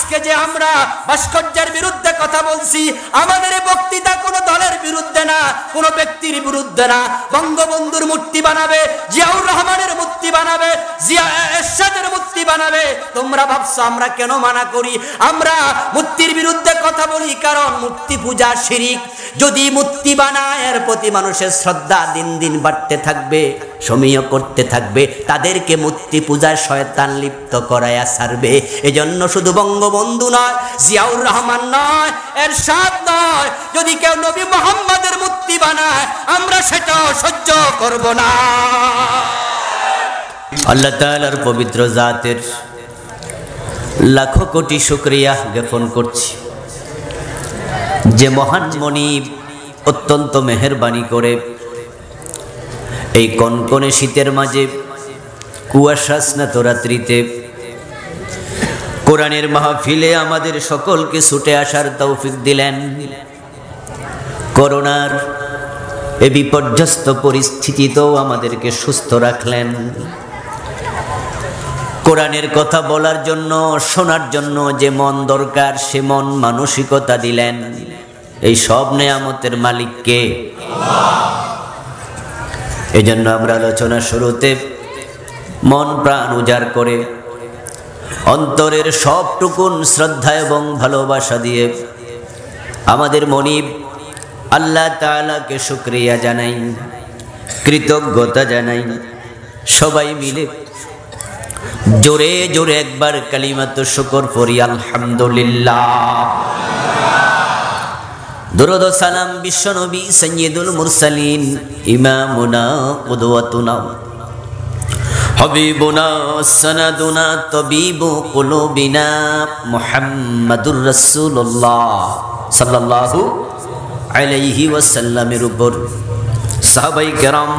আজকে যে আমরা ভাস্কর্যের বিরুদ্ধে কথা বলছি, আমাদের এই বক্তৃতা কোনো দলের বিরুদ্ধে না, কোনো ব্যক্তির বিরুদ্ধে না। বঙ্গবন্ধুর মূর্তি বানাবে, জিয়াউর রহমানের মূর্তি বানাবে, জিয়া এরশাদের মূর্তি বানাবে। তোমরা ভাবছো আমরা কেন মানা করি? আমরা মূর্তির বিরুদ্ধে কথা বলি কারণ মূর্তি পূজা শিরিক। যদি মূর্তি বানায় এর প্রতি মানুষের শ্রদ্ধা দিন দিন বাড়তে থাকবে, সমীহ করতে থাকবে, তাদেরকে মূর্তি পূজায় শয়তান লিপ্ত করায়া ছাড়বে। এজন্য শুধু বঙ্গবন্ধু নয়, জিয়াউর রহমান নয়, এরশাদ নয়, যদি কেউ নবী মুহাম্মদের মূর্তি বানায় আমরা সেটাও সহ্য করব না। আল্লাহ তাআলার পবিত্র জাতের লাখো কোটি শুকরিয়া জ্ঞাপন করছি যে মহান মনিব অত্যন্ত মেহেরবানি করে এই কনকনে শীতের মাঝে কুয়াশা স্নাত রাত্রিতে কোরআনের মাহফিলে আমাদের সকলকে ছুটে আসার তৌফিক দিলেন। করোনার এই বিপর্যস্ত পরিস্থিতিতেও আমাদেরকে সুস্থ রাখলেন। কোরআনের কথা বলার জন্য, শোনার জন্য যে মন দরকার সে মন মানসিকতা দিলেন। এই সব নেয়ামতের মালিক কে? এই জন্য আমরা আলোচনা শুরুতে মন প্রাণ উজাড় করে অন্তরের সবটুকুন শ্রদ্ধা এবং ভালোবাসা দিয়ে আমাদের মনিব আল্লাহ তাআলাকে শুকরিয়া জানাই, কৃতজ্ঞতা জানাই। সবাই মিলে জোরে জোরে একবার কালিমাতু শুকর পড়ি, আলহামদুলিল্লাহ। দুরূদ ও সালাম বিশ্বনবী সাইয়্যিদুল মুরসালিন ইমামুনা কুদওয়াতুনা হাবিবুনা সানাদুনা তাবিবু কুলুবিনা মুহাম্মাদুর রাসূলুল্লাহ সাল্লাল্লাহু আলাইহি ওয়াসাল্লামের উপর, সাহাবায়ে কেরাম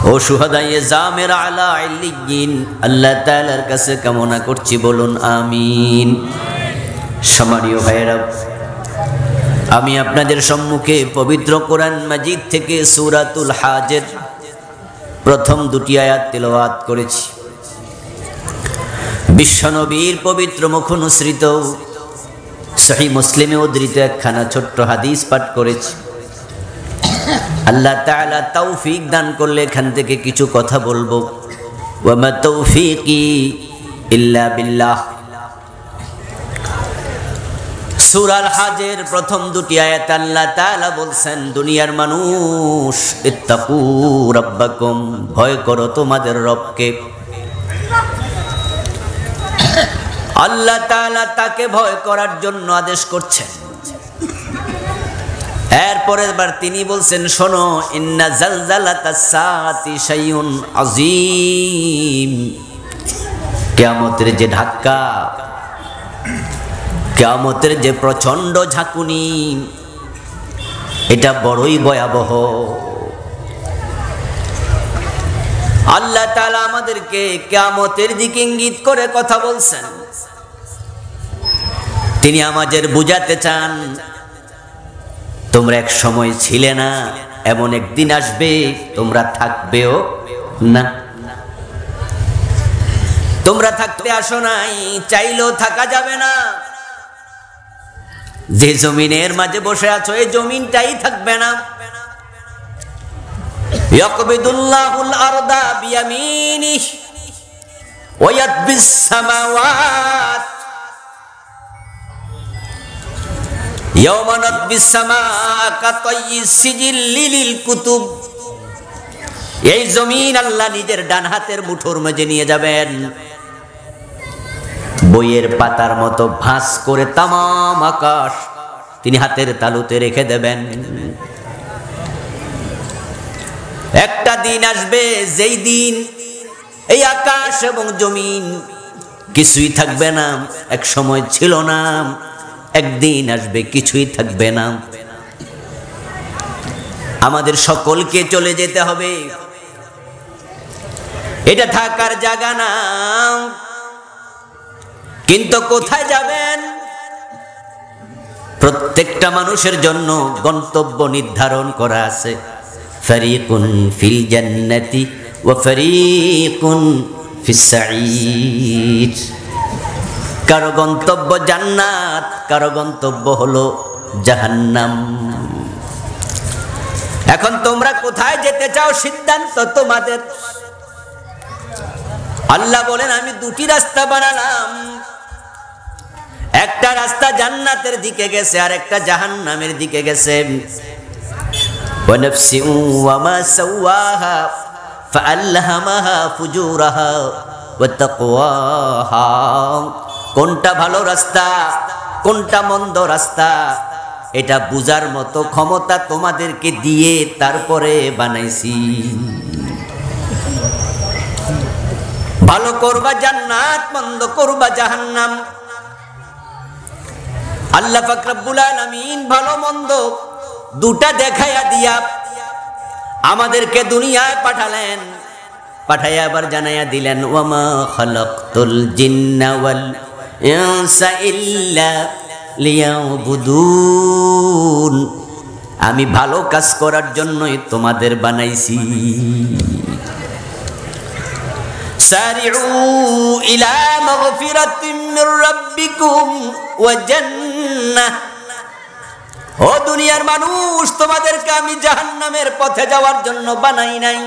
ও শুহাদায়ে জামের আলা ইল্লিয়িন আল্লাহ তাআলার কাছে কামনা করছি, বলুন আমিন। সম্মানীয় ভাইয়েরা, আমি আপনাদের সম্মুখে পবিত্র কোরআন মাজিদ থেকে সূরাতুল হাজের প্রথম দুটি আয়াত তেলাওয়াত করেছি। বিশ্বনবীর পবিত্র মুখনুসৃত সহিহ মুসলিমে উদ্ধৃত একখানা ছোট্ট হাদিস পাঠ করেছি। আল্লাহ তাআলা তৌফিক দান করলে এখান থেকে কিছু কথা বলবো। ওয়া মা তৌফিকি ইল্লা বিল্লাহ। সূরা আল হাজের প্রথম দুটি আয়াত আল্লাহ তাআলা বলছেন, দুনিয়ার মানুষ ইত্তাকু রাব্বাকুম, ভয় করো তোমাদের রবকে। আল্লাহ তাআলা তাকে ভয় করার জন্য আদেশ করছেন। এরপরে এবার তিনি বলছেন, শোনো, ইন্না জালজালাতাস সাআতি শাইউন আযীম, কিয়ামতের যে ধাক্কা, কিয়ামতের যে প্রচন্ড ঝাঁকুনি, এটা বড়ই ভয়াবহ। আল্লাহ তাআলা আমাদেরকে কিয়ামতের দিকে ইঙ্গিত করে কথা বলছেন। তিনি আমাদের বুঝাতে চান, তোমরা এক সময় ছিলে না, এমন একদিন আসবে তোমরা থাকবেও না। তোমরা থাকতে আসো নাই, চাইলেও থাকা যাবে না। যে জমিনের মাঝে বসে আছো এই জমিনটাই থাকবে না। ইয়াকবিদুল্লাহুল আরদা বিয়ামিনিহি ওয়া ইয়াতবিস সামাওয়াত ইয়াওমা নাতবিস সামাআ কাতাইয়িস সিজিল্লি লিল কুতুব। এই জমিন আল্লাহ নিজের ডান হাতের মুঠোর মাঝে নিয়ে যাবেন, বইয়ের পাতার মতো ভাঁজ করে তামাম আকাশ তিনি হাতের তালুতে রেখে দেবেন। একটা দিন আসবে যেই দিন এই আকাশ এবং জমিন কিছুই থাকবে না। এক সময় ছিল না, একদিন আসবে কিছুই থাকবে না। আমাদের সকলকে চলে যেতে হবে, এটা থাকার জায়গা না। কিন্তু কোথায় যাবেন? প্রত্যেকটা মানুষের জন্য গন্তব্য নির্ধারণ করা আছে। ফারিকুন ফিল জান্নাতি ওয়া ফারিকুন ফিস সাঈর। কারো গন্তব্য জান্নাত, কারো গন্তব্য হলো জাহান্নাম। এখন তোমরা কোথায় যেতে চাও সিদ্ধান্ত তোমাদের। আল্লাহ বলেন আমি দুটি রাস্তা বানালাম, একটা রাস্তা জান্নাতের দিকে গেছে আর একটা জাহান্নামের দিকে গেছে। ওয়া নাফসি ওয়া মা সাওয়াহা ফাআলহামাহা ফুজুরাহা ওয়া তাকওয়াহা। কোনটা ভালো রাস্তা কোনটা মন্দ রাস্তা এটা বুঝার মতো ক্ষমতা তোমাদেরকে দিয়ে তারপরে বানাইছি। ভালো করবা জান্নাত, মন্দ করবা জাহান্নাম। আল্লাহ পাক রব্বুল আলামিন ভালো মন্দ দুটা দেখাইয়া দিয়া আমাদেরকে দুনিয়ায় পাঠালেন, পাঠাইয়া আবার জানাইয়া দিলেন ওয়ামা খালাকতুল জিন্না ওয়াল ইনসা ইল্লা লিয়াবুদুন। আমি ভালো কাজ করার জন্যই তোমাদের বানাইছি। সারিউ ইলা মাগফিরাতিম মির রাব্বিকুম ওয়া জান্নাহ। ও দুনিয়ার মানুষ, তোমাদেরকে আমি জাহান্নামের পথে যাওয়ার জন্য বানাই নাই।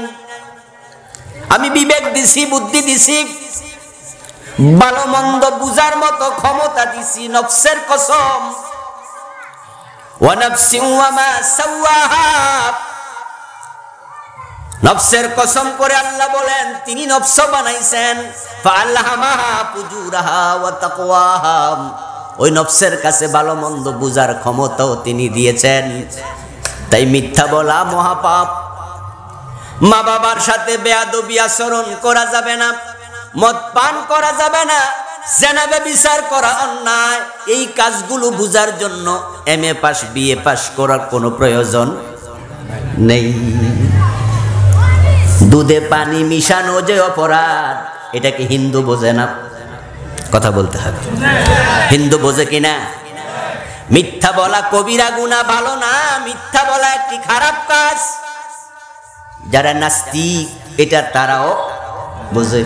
আমি বিবেক দিছি, বুদ্ধি দিছি, ভালো মন্দ বুঝার মতো ক্ষমতা দিছি। নফসের কসম, ওয়া নাফসি ওয়া মা সাওয়াহা। নফসের কসম করে আল্লাহ বলেন তিনি নফস বানাইছেন। ফাআলহামাহা ফুজুরাহা ওয়া তাকওয়াহা। ওই নফসের কাছে ভালো মন্দ বুঝার ক্ষমতাও তিনি দিয়েছেন। তাই মিথ্যা বলা মহাপাপ, মা বাবার সাথে বেয়াদবি আচরণ করা যাবে না, মদ পান করা যাবে না, জেনা ব্যভিচার করা অন্যায়। এই কাজগুলো বুঝার জন্য এমএ পাস বিএ পাস করার কোনো প্রয়োজন নেই। দুধে পানি মিশানো যে অপরাধ, এটাকে হিন্দু বোঝে না? কথা বলতে হবে, হিন্দু বোঝে কিনা? মিথ্যা বলা কবিরা গুনাহ, ভালো না। মিথ্যা বলা একটি খারাপ কাজ। যারা নাস্তিক এটা তারাও বোঝে।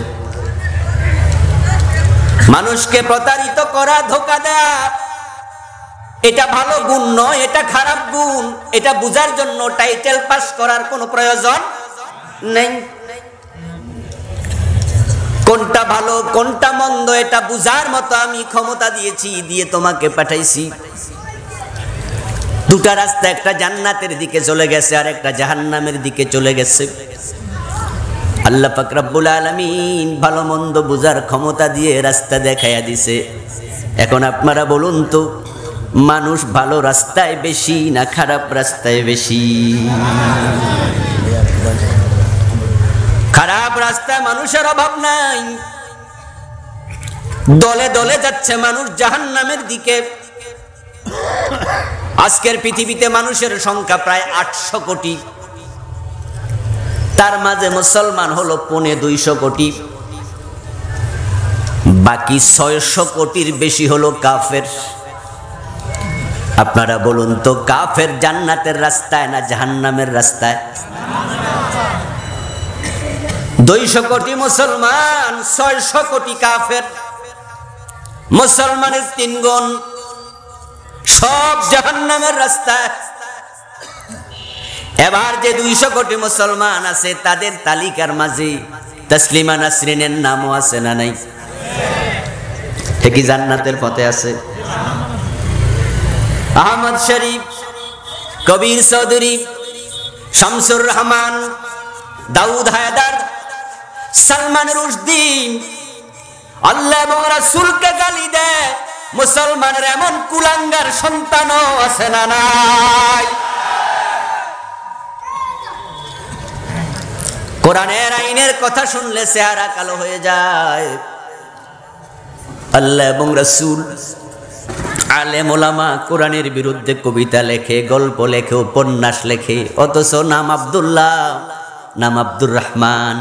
মানুষকে প্রতারিত করা, ধোঁকা দেয়া, এটা ভালো গুণ নয়, এটা খারাপ গুণ। এটা বুঝার জন্য টাইটেল পাস করার কোনো প্রয়োজন নেই। কোনটা ভালো কোনটা মন্দ এটা বুঝার মতো আমি ক্ষমতা দিয়েছি, দিয়ে তোমাকে পাঠাইছি। দুটা রাস্তা, একটা জান্নাতের দিকে চলে গেছে আর একটা জাহান্নামের দিকে চলে গেছে। আল্লাহ পাক রব্বুল আলামিন ভালো মন্দ বুঝার ক্ষমতা দিয়ে রাস্তা দেখাইয়া দিছে। এখন আপনারা বলুন তো, মানুষ ভালো রাস্তায় বেশি না খারাপ রাস্তায় বেশি? খারাপ রাস্তায় মানুষের অভাব নাই। দলে দলে যাচ্ছে মানুষ জাহান্নামের দিকে। আজকের পৃথিবীতে মানুষের সংখ্যা প্রায় 800 কোটি। তার মাঝে মুসলমান হলো 250 কোটি। বাকি 600 কোটির বেশি হলো কাফের। আপনারা বলুন তো, কাফের জান্নাতের রাস্তায় না জাহান্নামের রাস্তায়? 200 কোটি মুসলমান, 600 কোটি কাফের। মুসলমানের 3 গুণ, সব জাহান্নামের রাস্তায়। এবার যে 200 কোটি মুসলমান আছে তাদের তালিকার মাঝে তাসলিমা নাসরিনের নামও আছে না নাই? ঠিকই জান্নাতের পথে আছে। আহমদ শরীফ, কবির চৌধুরী, শামসুর রহমান, দাউদ হায়দার, সালমান রুশদি, আল্লাহ এবং রাসূলকে গালি দেয়। মুসলমানের এমন কুলাঙ্গার সন্তানও আছে না নাই? কোরআনের আইনের কথা শুনলে চেহারা কালো হয়ে যায়। আল্লাহ এবং রাসূল, আলেম ওলামা কোরআনের বিরুদ্ধে কবিতা লেখে, গল্প লেখে, উপন্যাস লেখে, অথচ নাম আব্দুল্লাহ, নাম আব্দুর রহমান।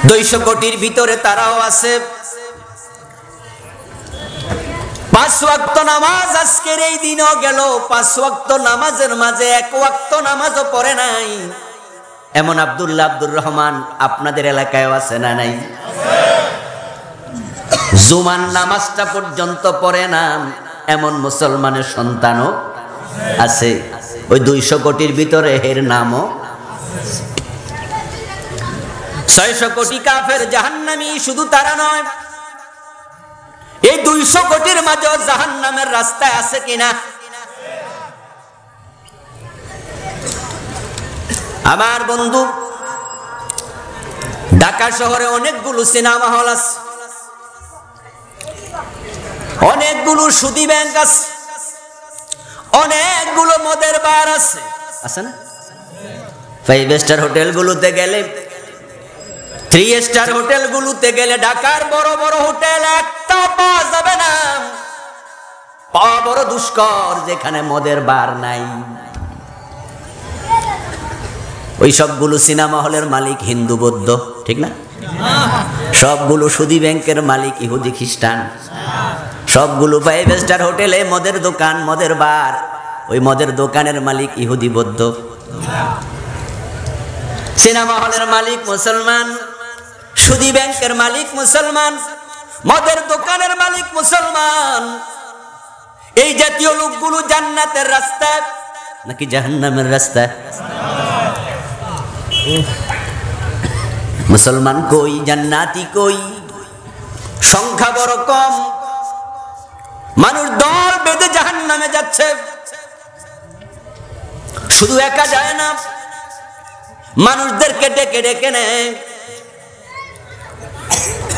200 কোটির ভিতরে তারাও আছে। 5 ওয়াক্ত নামাজ আজকের এই দিনও গেল, 5 ওয়াক্ত নামাজের মাঝে 1 ওয়াক্ত নামাজও পড়ে নাই। এমন আব্দুল্লাহ, আব্দুর রহমান আপনাদের এলাকায় আছে না নাই? জুমার নামাজটা পর্যন্ত পড়ে না এমন মুসলমানের সন্তানও আছে। ওই 200 কোটির ভিতরে এর নামও 600 কোটি কাফের জাহান্নামী। শুধু তারা নয়, এই 200 কোটির মাঝে জাহান্নামের রাস্তায় আছে কিনা? আমার বন্ধু, ঢাকা শহরে অনেকগুলো সিনেমা হল আছে, অনেকগুলো সুদী ব্যাংক আছে, অনেকগুলো মদের বার আছে, আছে না? 5 স্টার হোটেলগুলোতে গেলে, 3 স্টার হোটেলগুলোতে গেলে, ঢাকার বড় বড় হোটেল একটা পাওয়া যাবে না, পাওয়া বড় দুষ্কর যেখানে মদের বার নাই। ওই সবগুলো সিনেমা হলের মালিক হিন্দু বৌদ্ধ, ঠিক না? সবগুলো সুদী ব্যাংকের মালিক ইহুদি খ্রিস্টান। সবগুলো 5 স্টার হোটেলে মদের দোকান, মদের বার, ওই মদের দোকানের মালিক ইহুদি বৌদ্ধ। সিনেমা হলের মালিক মুসলমান, সুদী ব্যাংকের মালিক মুসলমান, মদের দোকানের মালিক মুসলমান। এই জাতীয় লোকগুলো জান্নাতের রাস্তা নাকি জাহান্নামের রাস্তা? মুসলমান কই, জান্নাতি কই? সংখ্যা বড় কম, মানুষ দল বেঁধে জাহান্নামে যাচ্ছে। শুধু একা যায় না, মানুষদেরকে ডেকে ডেকে নেয়।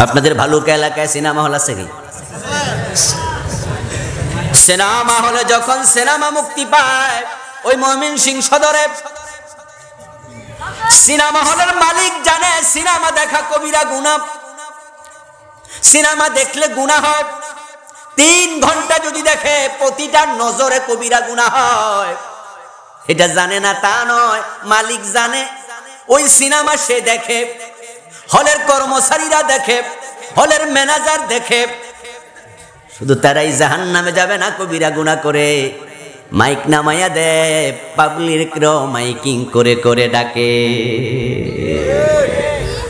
আপনাদের ভালুকা এলাকায় সিনেমা হল আছে কি? সিনেমা হলে যখন সিনেমা মুক্তি পায়, ওই ময়মনসিংহ সদরে সিনেমা হলের মালিক জানে সিনেমা দেখা কবিরা গুনাহ, সিনেমা দেখলে গুনাহ হয়। 3 ঘন্টা যদি দেখে প্রতিটা নজরে কবিরা গুনাহ হয়। এটা জানে না তা নয়, মালিক জানে। ওই সিনেমা সে দেখে, হলের কর্মচারীরা দেখে, হলের ম্যানেজার দেখে। শুধু তারাই জাহান্নামে যাবে না কবিরা গুনাহ করে। মাইক নামাইয়া দে, পাবলিক র মাইকিং করে করে ডাকে,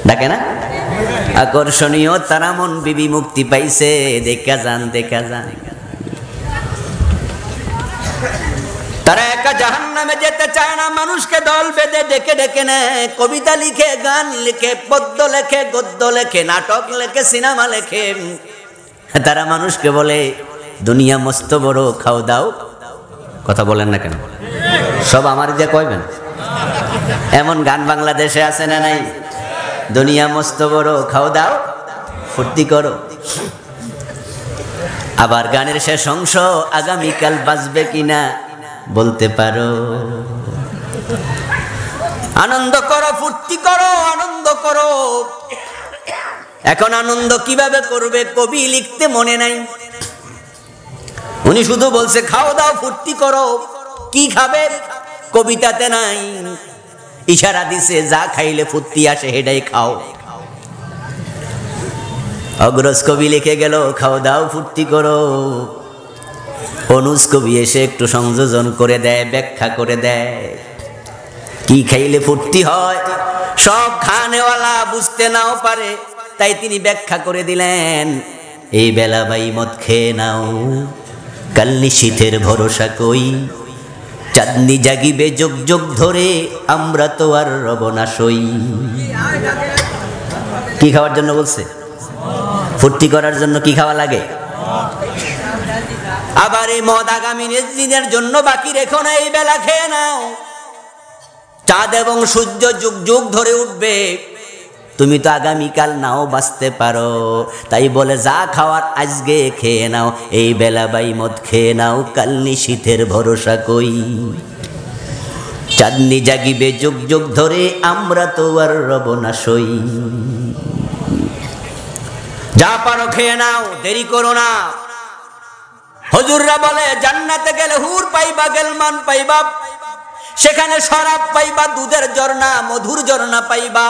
ডাকে না? আকর্ষণীয় তারামন বিবি মুক্তি পাইছে, দেখা যান দেখা যান। তারা একা জাহান্নামে যেতে চায় না, মানুষকে দল বেঁধে ডেকে ডেকে নেয়। কবিতা লিখে, গান লিখে, পদ্য লেখে, গদ্য লেখে, নাটক লেখে, সিনেমা লেখে। তারা মানুষকে বলে দুনিয়া মস্ত বড়, খাও দাও। কথা বলেন না কেন? সব আমার যে কইবেন। এমন গান বাংলাদেশে আছে না নাই? দুনিয়া মস্ত বড়, খাও দাও, ফুর্তি করো। আবার গানের শেষ অংশ, আগামীকাল বাজবে কিনা বলতে পারো। আনন্দ করো, ফুর্তি করো, আনন্দ করো। এখন আনন্দ কিভাবে করবে কবি লিখতে মনে নাই। উনি শুধু বলছে খাও দাও, ফুর্তি করো। কি খাবে কবিতাতে নাই, ইশারা দিছে যা খাইলে ফুর্তি আসে হেডাই খাও। অগ্রজ কবি লিখে গেল খাও দাও, ফুর্তি করো। অনুজ কবি এসে একটু সংযোজন করে দেয়, ব্যাখ্যা করে দেয় কি খাইলে ফুর্তি হয়। সব খানেওয়ালা বুঝতে নাও পারে, তাই তিনি ব্যাখ্যা করে দিলেন এই বেলা বাই মদ খেয়ে নাও, কাল নিশীথের ভরসা কই। চাঁদনি জাগিবে যোগ যোগ ধরে, আমরা তো আর রব না সই। কি খাওয়ার জন্য বলছে? ফুর্তি করার জন্য কি খাওয়া লাগে? আবার এই মদ আগামী দিনের জন্য বাকি রেখো না, এই বেলা খেয়ে নাও। চাঁদ এবং সূর্য যুগ যুগ ধরে উঠবে, তুমি তো আগামীকাল নাও বাঁচতে পারো। তাই বলে যা খাওয়ার আজকে খেয়ে নাও, এই বেলা বাই মদ খেয়ে নাও, কাল নিশীথের ভরসা কই। চাঁদনি জাগিবে যুগ যুগ ধরে, আমরা তো আর রব না সই। যা পারো খেয়ে নাও, দেরি করো না। হুজুররা বলে জান্নাতে গেলে হুর পাইবা, গেলমান পাইবা, সেখানে শরাব পাইবা, দুধের ঝর্ণা, মধুর ঝর্ণা পাইবা।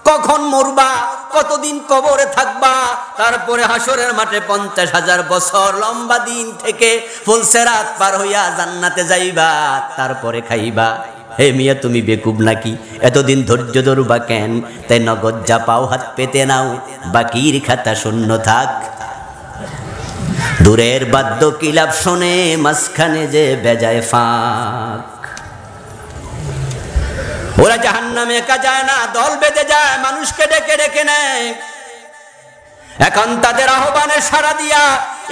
কখন মরবা, কতদিন কবরে থাকবা, তারপরে হাসরের মাঠে 50,000 বছর লম্বা দিন থেকে ফুলসেরাত পার হইয়া জান্নাতে যাইবা, তারপরে খাইবা। হে মিয়া তুমি বেকুব নাকি? এতদিন ধৈর্য ধরবা কেন? তাই নগদ যা পাও হাত পেতে নাও, বাকির খাতা শূন্য থাক। দূরের বাদ্য কিলাপ শোনে, মাঝখানে যে বেজায় ফাঁক। ওরা জাহান্নামে একা যায় না, দল বেঁধে যায়, মানুষকে ডেকে ডেকে নেয়। এখন তাদের আহ্বানে সাড়া দিয়া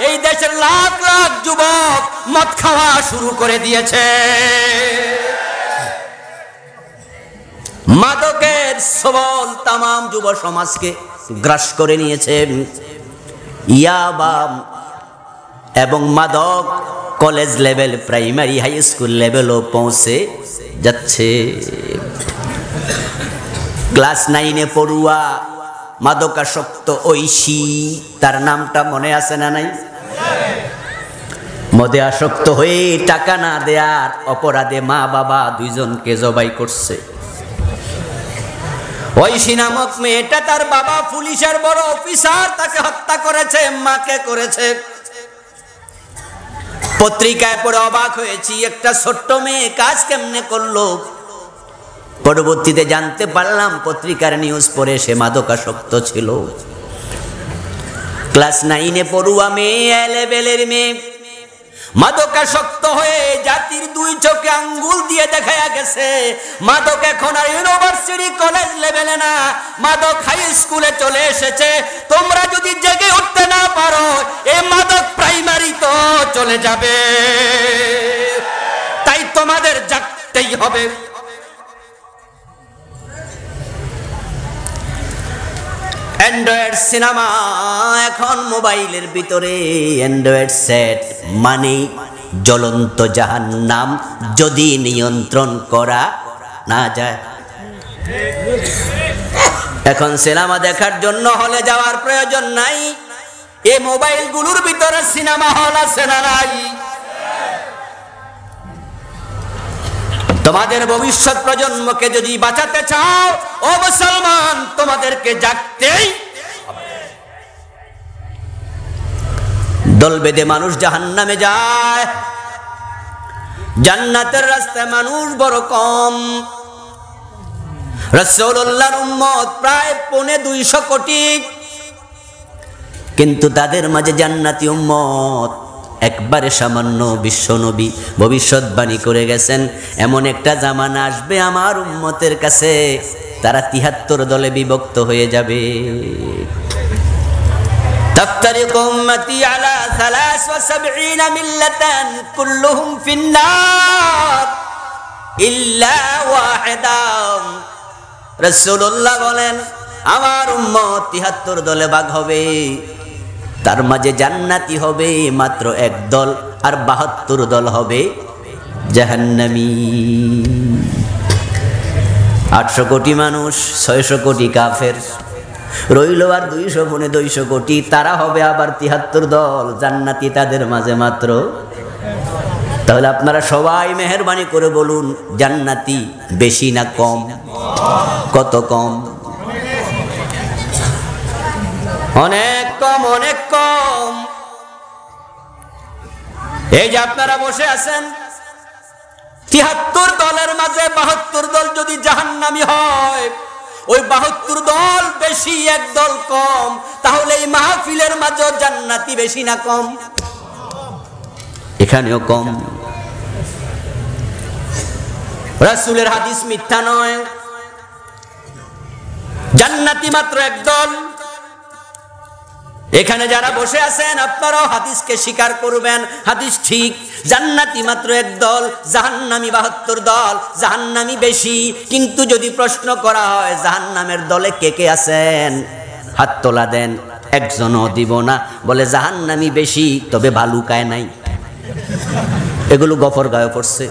এই দেশের লাখ লাখ যুবক মদ খাওয়া শুরু করে দিয়েছে। মাদকের সবল তামাম যুব সমাজকে গ্রাস করে নিয়েছে। ইয়াবা এবং মাদক college level, primary, high school লেভেলও পৌঁছে যাচ্ছে। ক্লাস 9-এ পড়ুয়া মাদকাসক্ত ঐশী, তার নামটা মনে আছে না নাই? মদে আসক্ত হয়ে টাকা না দেয়ার অপরাধে মা বাবা দুইজনকে জবাই করছে। ঐশী নামক মেয়েটা, তার বাবা পুলিশের বড় অফিসার, তাকে হত্যা করেছে, মাকে করেছে। পত্রিকায় পড়ে অবাক হয়েছি, একটা ছোট্ট মেয়ে কাজ কেমনে করলো। পরবর্তীতে জানতে পারলাম পত্রিকার নিউজ পড়ে সে মাদকাসক্ত ছিল। ক্লাস 9-এ পড়ুয়া মেয়ে, লেভেলের মেয়ে, মাদকাসক্ত হয়ে জাতির দুই চোখে আঙ্গুল দিয়ে দেখায়া গেছে মাদক এখন আর ইউনিভার্সিটি কলেজ লেভেলে না, মাদক হাই স্কুলে চলে এসেছে। তোমরা যদি জেগে উঠতে না পারো, এই মাদক প্রাইমারি তো চলে যাবে, তাই তোমাদের জাগতেই হবে। অ্যান্ড্রয়েড সিনেমা এখন মোবাইলের ভিতরে, অ্যান্ড্রয়েড সেট মানে জ্বলন্ত জাহান্নাম, যদি নিয়ন্ত্রণ করা না যায়। এখন সিনেমা দেখার জন্য হলে যাওয়ার প্রয়োজন নাই, এই মোবাইলগুলোর ভিতরে সিনেমা হল আছে না নাই? তোমাদের ভবিষ্যৎ প্রজন্মকে যদি বাঁচাতে চাও, ও মুসলমান, তোমাদেরকে জাগতেই হবে। দল বেঁধে মানুষ জাহান্নামে যায়, জান্নাতের রাস্তায় মানুষ বড় কম। রাসূলুল্লাহর উম্মত প্রায় 250 কোটি, কিন্তু তাদের মাঝে জান্নাতি উম্মত একবারে সামান্য। বিশ্বনবী ভবিষ্যৎবাণী করে গেছেন, এমন একটা জামানা আসবে আমার উম্মতের কাছে, তারা 73 দলে বিভক্ত হয়ে যাবে। তাফতারিকু উম্মতি আলা 73 মিল্লাতান কুল্লুহুম ফিন্নার ইল্লা ওয়াহিদা। রাসূলুল্লাহ বলেন, আমার উম্মত 73 দলে ভাগ হবে, তার মাঝে জান্নাতি হবে মাত্র এক দল, আর 72 দল হবে জাহান্নামী। 800 কোটি মানুষ, 600 কোটি কাফের, রইল আর 200 কোটি, তারা হবে আবার 73 দল, জান্নাতি তাদের মাঝে মাত্র। তাহলে আপনারা সবাই মেহেরবানি করে বলুন, জান্নাতি বেশি না কম? কত কম? অনেক কম, অনেক কম। এই যে আপনারা বসে আছেন, 73 দলের মাঝে 72 দল যদি জাহান্নামী হয়, ওই 72 দল বেশি, এক দল কম, তাহলে এই মাহফিলের মাঝে জান্নাতি বেশি না কম? এখানেও কম। রাসূলের হাদিস মিথ্যা নয়, জান্নাতি মাত্র এক দল। এখানে যারা বসে আছেন আপনারাও হাদিসকে স্বীকার করবেন, হাদিস ঠিক, জান্নাতি মাত্র এক দল, জাহান্নামী 72 দল, জাহান্নামী বেশি। কিন্তু যদি প্রশ্ন করা হয় জাহান্নামের দলে কে কে আছেন, হাত তোলা দেন, একজনও দিব না। বলে জাহান্নামী বেশি, তবে ভালুকায় নাই। এগুলো গফরগাঁওয়ে পড়ছে।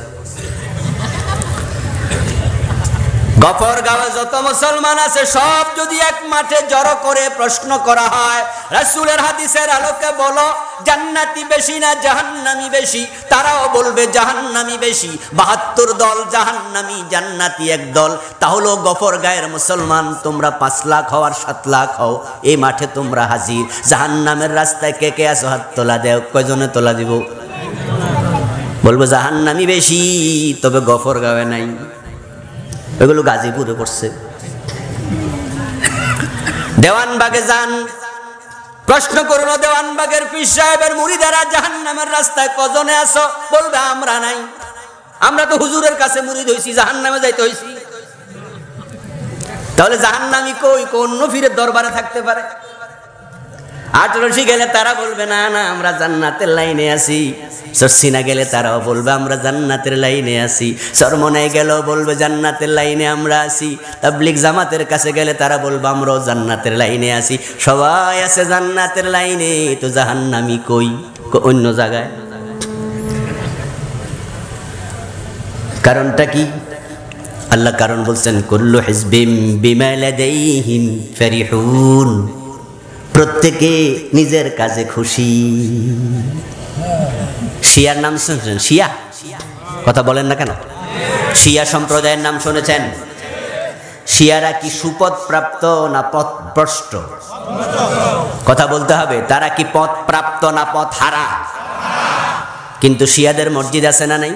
গফরগাঁওয়ে যত মুসলমান আছে সব যদি এক মাঠে জড়ো করে প্রশ্ন করা হয়, রাসূলের হাদিসের আলোকে বলো জান্নাতি বেশি না জাহান্নামী বেশি, তারাও বলবে জাহান্নামী বেশি। 72 দল জাহান্নামী, জান্নাতি এক দল। তাহলে গফরগাঁওয়ের মুসলমান তোমরা 5 লাখ হও আর 7 লাখ হও, এই মাঠে তোমরা হাজির। জাহান্নামের রাস্তায় কে কে আছো হাত তোলা দেও, কয়জনে তোলা দিব? বলবো জাহান্নামী বেশি, তবে গফরগাঁওয়ে নাই। এগুলো গাজীপুরে পড়ছে। দেওয়ানবাগে যান, প্রশ্ন করলো দেওয়ানবাগের পীর সাহেবের মুরিদারা জাহান্নামের রাস্তায় কজনে আছো? বলবে আমরা নাই, আমরা তো হুজুরের কাছে মুরিদ হইছি, জাহান্নামে যাইতে হইছি। তাহলে জাহান্নামী কই? কোন ফিরে দরবারে থাকতে পারে? আটরশি গেলে তারা বলবে না না আমরা জান্নাতের লাইনে আছি। সরসিনা গেলে তারাও বলবে আমরা জান্নাতের লাইনে আছি। চরমনায় গেলেও বলবে জান্নাতের লাইনে আমরা আছি। তাবলীগ জামাতের কাছে গেলে তারা বলবে আমরাও জান্নাতের লাইনে আছি। সবাই আছে জান্নাতের লাইনে, তো জাহান্নামী কই? অন্য জায়গায়। কারণটা কি? আল্লাহ কারণ বলছেন, কুল্লু হিজবিম বিমা লাদাইহিম ফারিহুন। প্রত্যেকে নিজের কাজে খুশি। শিয়ার নাম শুনছেন? শিয়া কথা বলেন না কেন? শিয়া সম্প্রদায়ের নাম শুনেছেন? শিয়ারা কি সুপথ প্রাপ্ত না পথ ভ্রষ্ট? কথা বলতে হবে। তারা কি পথ প্রাপ্ত না পথ হারা? কিন্তু শিয়াদের মসজিদ আছে না নাই?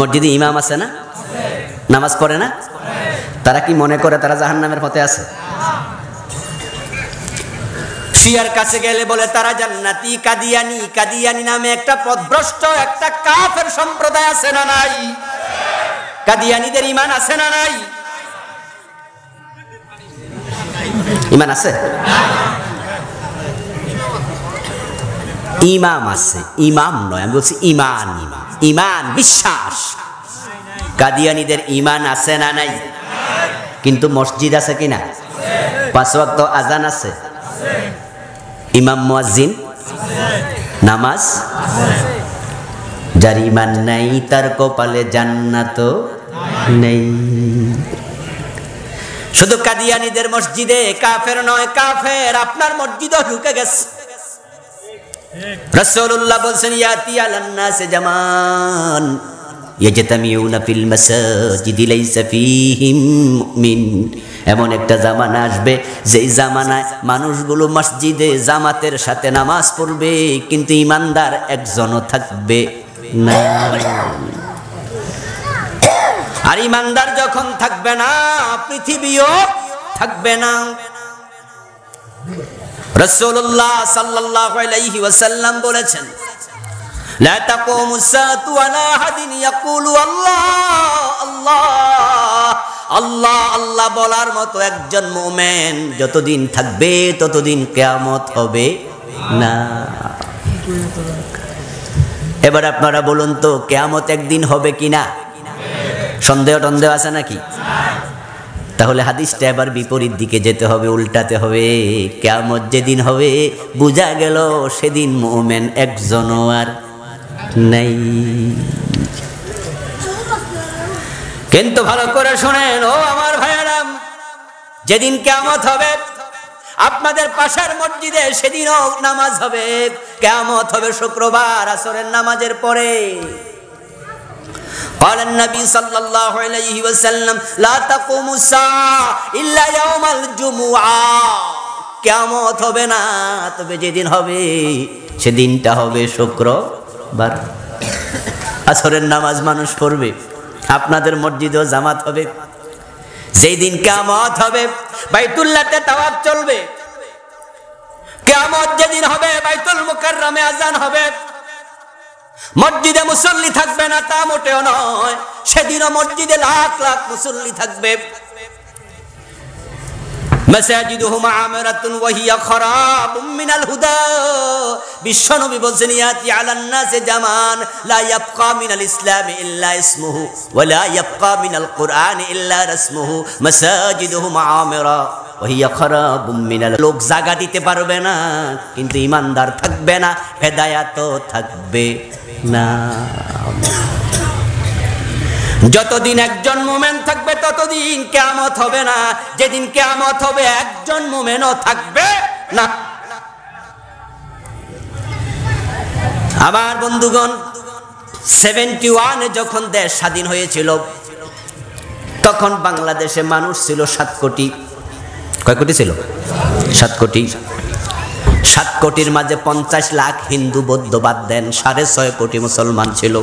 মসজিদে ইমাম আছে না? নামাজ পড়ে না? তারা কি মনে করে তারা জাহান্নামের পথে আছে? শিয়ার কাছে গেলে বলে তারা জান্নাতি। কাদিয়ানি, কাদিয়ানি নামে একটা পথভ্রষ্ট একটা কাফের সম্প্রদায় আছে না নাই? কাদিয়ানিদের ঈমান আছে না নাই? ঈমান আছে? ইমাম আছে, ইমাম নয়, আমি বলছি ঈমান। ঈমান বিশ্বাস। কাদিয়ানিদের ঈমান আছে না নাই? কিন্তু মসজিদ আছে কিনা? 5 ওয়াক্ত আজান আছে, ইমাম মুয়াজ্জিন, নামাজ। যার ঈমান নাই তার কপালে জান্নাত নেই। শুধু কাদিয়ানিদের মসজিদে কাফের নয়, কাফের আপনার মসজিদও ঢুকে গেছে। রাসূলুল্লাহ বলছেন, ইয়াতি আলান নাস জামান ইয়াজতামিউনা ফিল মাসাজিদি লাইসা ফীহিম মুমিন। এমন একটা জামানা আসবে যেই জামানায় মানুষগুলো মসজিদে জামাতের সাথে নামাজ পড়বে, কিন্তু ইমানদার একজনও থাকবে না। আর ইমানদার যখন থাকবে না, পৃথিবীও থাকবে না। রাসূলুল্লাহ সাল্লাল্লাহু আলাইহি ওয়াসাল্লাম বলেছেন, লা তাকুমুস সাআতু আলা আহাদিন ইয়াকুলু আল্লাহ আল্লাহ আল্লাহ আল্লাহ বলার মতো একজন মুমিন যতদিন থাকবে ততদিন কিয়ামত হবে না। এবার আপনারা বলুন তো, কিয়ামত একদিন হবে কিনা? সন্দেহ টন্দেহ আছে নাকি? তাহলে হাদিসটা এবার বিপরীত দিকে যেতে হবে, উল্টাতে হবে। কিয়ামত যেদিন হবে বুঝা গেল সেদিন মুমিন একজনও আর নাই। কিন্তু ভালো করে শুনেন ও আমার ভাইয়েরা, যেদিন কিয়ামত হবে আপনাদের পাশের মসজিদে সেদিনও নামাজ হবে। কিয়ামত হবে শুক্রবার আসরের নামাজের পরে। قال النبي صلى الله عليه وسلم لا تقوم الساعة إلا يوم الجمعة। কিয়ামত হবে না, তবে যেদিন হবে সেদিনটা হবে শুক্রবার। আসরের নামাজ মানুষ পড়বে, আপনাদের মসজিদেও জামাত হবে। যেই দিন কিয়ামত হবে বাইতুল্লাহতে তাওয়াফ চলবে। কিয়ামত যেদিন হবে বাইতুল মুকাররমে আযান হবে। মসজিদে মুসল্লি থাকবে না তা মোটেও নয়, সেদিনও মসজিদে লাখ লাখ মুসল্লি থাকবে। মাসাজিদুহুম আমারাতুন ওয়া হিয়া খারাবুম মিনাল হুদা। বিশ্বনবী বলেন, ইয়াতি আলান নাসি জামান লা ইয়াবকা মিনাল ইসলামি ইল্লা ইসমুহু ওয়া লা ইয়াবকা মিনাল কুরআনি ইল্লা রাসমুহু মাসাজিদুহুম আমারা ওয়া হিয়া খারাবুম মিনাল। লোক জায়গা দিতে পারবে না, কিন্তু ঈমানদার থাকবে না, হেদায়েতও থাকবে না। যতদিন একজন মুমিন থাকবে ততদিন কিয়ামত হবে না। যেদিন কিয়ামত হবে একজন মুমিনও থাকবে না। আমার বন্ধুগণ, 71 যখন দেশ স্বাধীন হয়েছিল তখন বাংলাদেশে মানুষ ছিল 7 কোটি। কয় কোটি ছিল? 7 কোটি। 7 কোটির মাঝে 50 লাখ হিন্দু, বৌদ্ধ বাদ দেন 6.5 কোটি মুসলমান ছিল।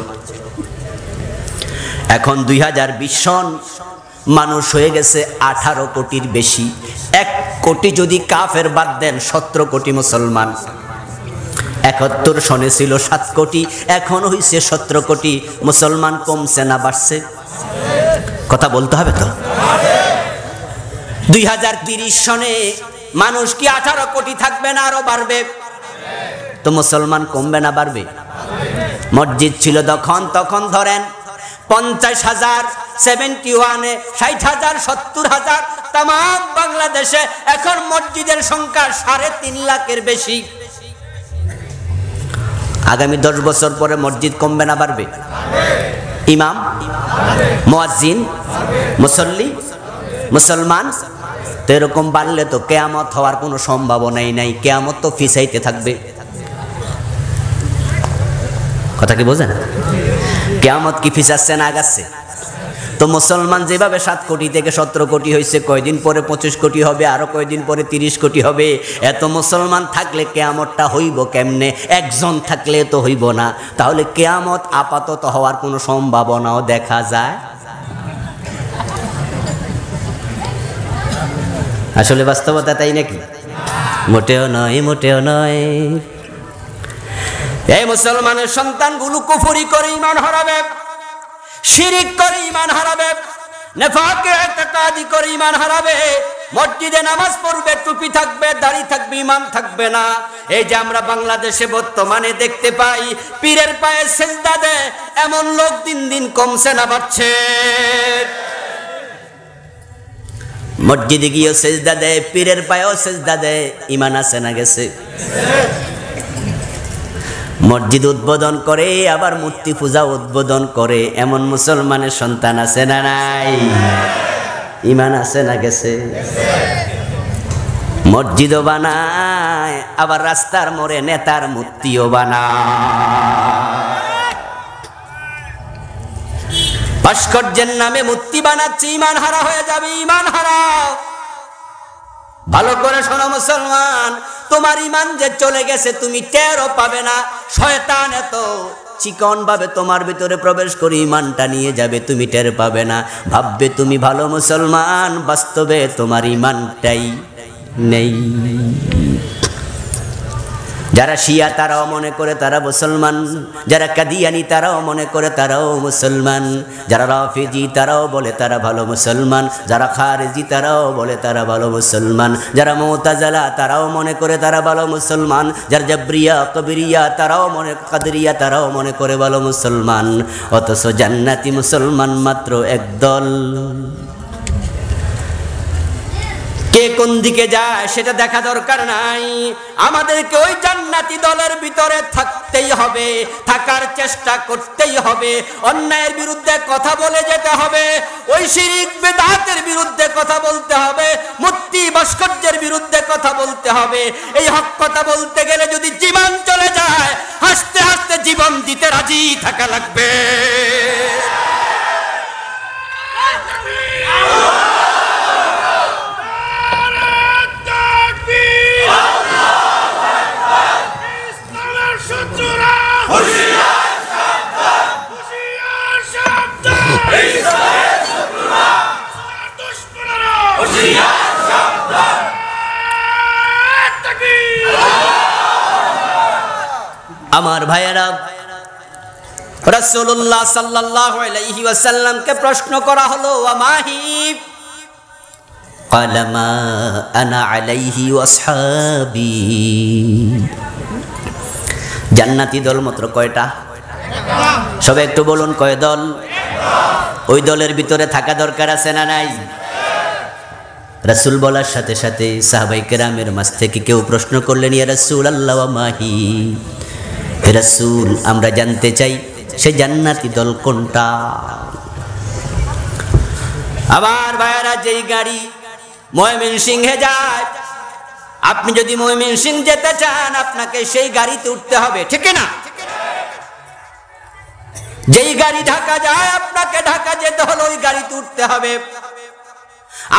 এখন 2020 সন, মানুষ হয়ে গেছে 18 কোটির বেশি। 1 কোটি যদি কাফের বাদ দেন 17 কোটি মুসলমান। 71 সনে ছিল 7 কোটি, এখন হইছে 17 কোটি। মুসলমান কমছে না বাড়ছে? কথা বলতে হবে তো। 2030 সনে মানুষ কি 18 কোটি থাকবে না আরো বাড়বে? তো মুসলমান কমবে না বাড়বে? মসজিদ ছিল তখন ধরেন 50,000, 71-এ 60,000, 70,000 তাম বাংলাদেশে। এখন মসজিদের সংখ্যা 3.5 লাখের বেশি। আগামী 10 বছর পরে মসজিদ কমবে না বাড়বে? ইমাম, মুয়াজ্জিন, মুসল্লি, মুসলমান, তো এরকম বাড়লে তো কিয়ামত হওয়ার কোনো সম্ভাবনাই নাই। কিয়ামত তো ফিসাইতে থাকবে। কথা কি বোঝেন? কিয়ামত কি ফিসাচ্ছে না আগাচ্ছে? তো মুসলমান যেভাবে 7 কোটি থেকে 17 কোটি হয়েছে, কয়দিন পরে 25 কোটি হবে, আরো কয়দিন পরে 30 কোটি হবে। এত মুসলমান থাকলে কিয়ামতটা হইব কেমনে? একজন থাকলে তো হইব না। তাহলে কিয়ামত আপাতত হওয়ার কোনো সম্ভাবনাও দেখা যায়? আসলে বাস্তবতা তাই নাকি? মোটেও নয়, মোটেও নয়। এই মুসলমানের সন্তানগুলো কুফরি করে ঈমান হারাবে, শিরিক করে ঈমান হারাবে, নেফাকে ইতিকাদি করে ঈমান হারাবে। মসজিদে নামাজ পড়বে, টুপি থাকবে, দাড়ি থাকবে, ঈমান থাকবে না। এই যে আমরা বাংলাদেশে বর্তমানে দেখতে পাই, পীরের পায়ে সেজদা দেয় এমন লোক দিন দিন কমছে না বাড়ছে? মসজিদে গিয়ে সেজদা দেয়, পীরের পায়েও সেজদা দেয়, ঈমান আছে না গেছে? মসজিদ উদ্বোধন করে, আবার মূর্তি পূজা উদ্বোধন করে, এমন মুসলমানের সন্তান আছে না নাই? ঈমান আছে না গেছে? মসজিদও বানায়, আবার রাস্তার মোড়ে নেতার মূর্তিও বানায়। ভাস্কর্যের নামে মূর্তি বানাচ্ছে, ঈমান হারা হয়ে যাবে। ঈমান হারা। ভালো করে শোনো মুসলমান, তোমার ঈমান যে চলে গেছে তুমি টেরও পাবে না। শয়তান এত চিকন ভাবে তোমার ভিতরে প্রবেশ করে ঈমানটা নিয়ে যাবে, তুমি টের পাবে না। ভাববে তুমি ভালো মুসলমান, বাস্তবে তোমার ঈমানটাই নেই। যারা শিয়া তারাও মনে করে তারা মুসলমান, যারা কাদিয়ানি তারাও মনে করে তারাও মুসলমান, যারা রাফিজি তারাও বলে তারা ভালো মুসলমান, যারা খারেজি তারাও বলে তারা ভালো মুসলমান, যারা মুতাজিলা তারাও মনে করে তারা ভালো মুসলমান, যারা জাবরিয়া কবরিয়া তারাও মনে, কাদরিয়া তারাও মনে করে ভালো মুসলমান। অথচ জান্নাতি মুসলমান মাত্র একদল। কে কোন দিকে যায় সেটা দেখা দরকার নাই। আমাদেরকে ওই জান্নাতি দলের ভিতরে থাকতেই হবে, থাকার চেষ্টা করতেই হবে। অন্যায়ের বিরুদ্ধে কথা বলে যেতে হবে, ওই শিরিক বিদআতের বিরুদ্ধে কথা বলতে হবে, মূর্তি ভাস্কর্যের বিরুদ্ধে কথা বলতে হবে। এই হক কথা বলতে গেলে যদি জীবন চলে যায়, হাসতে হাসতে জীবন দিতে রাজি থাকা লাগবে। আমার ভাইয়েরা, রাসূলুল্লাহ সাল্লাল্লাহু আলাইহি ওয়াসাল্লামকে প্রশ্ন করা হলো, ওয়ামাহি ক্বালা মা আনা আলাইহি ওয়াসহাবি। জান্নাতি দল মাত্র কয়টা? সবাই একটু বলুন, কয় দল? ওই দলের ভিতরে থাকা দরকার আছে না নাই? রাসূল বলার সাথে সাথে সাহাবায়ে কেরামের মাঝ থেকে কেউ প্রশ্ন করলেন, ইয়া রাসূলুল্লাহ ওয়ামাহি, হে রাসূল আমরা জানতে চাই সে জান্নাতি দল কোনটা? আমার ভাইয়েরা, যেই গাড়ি ময়মনসিংহে যায়, আপনি যদি ময়মনসিংহ যেতে চান আপনাকে সেই গাড়িতে উঠতে হবে, ঠিক না? যেই গাড়ি ঢাকা যায় আপনাকে ঢাকা যেতে হলো ওই গাড়িতে উঠতে হবে।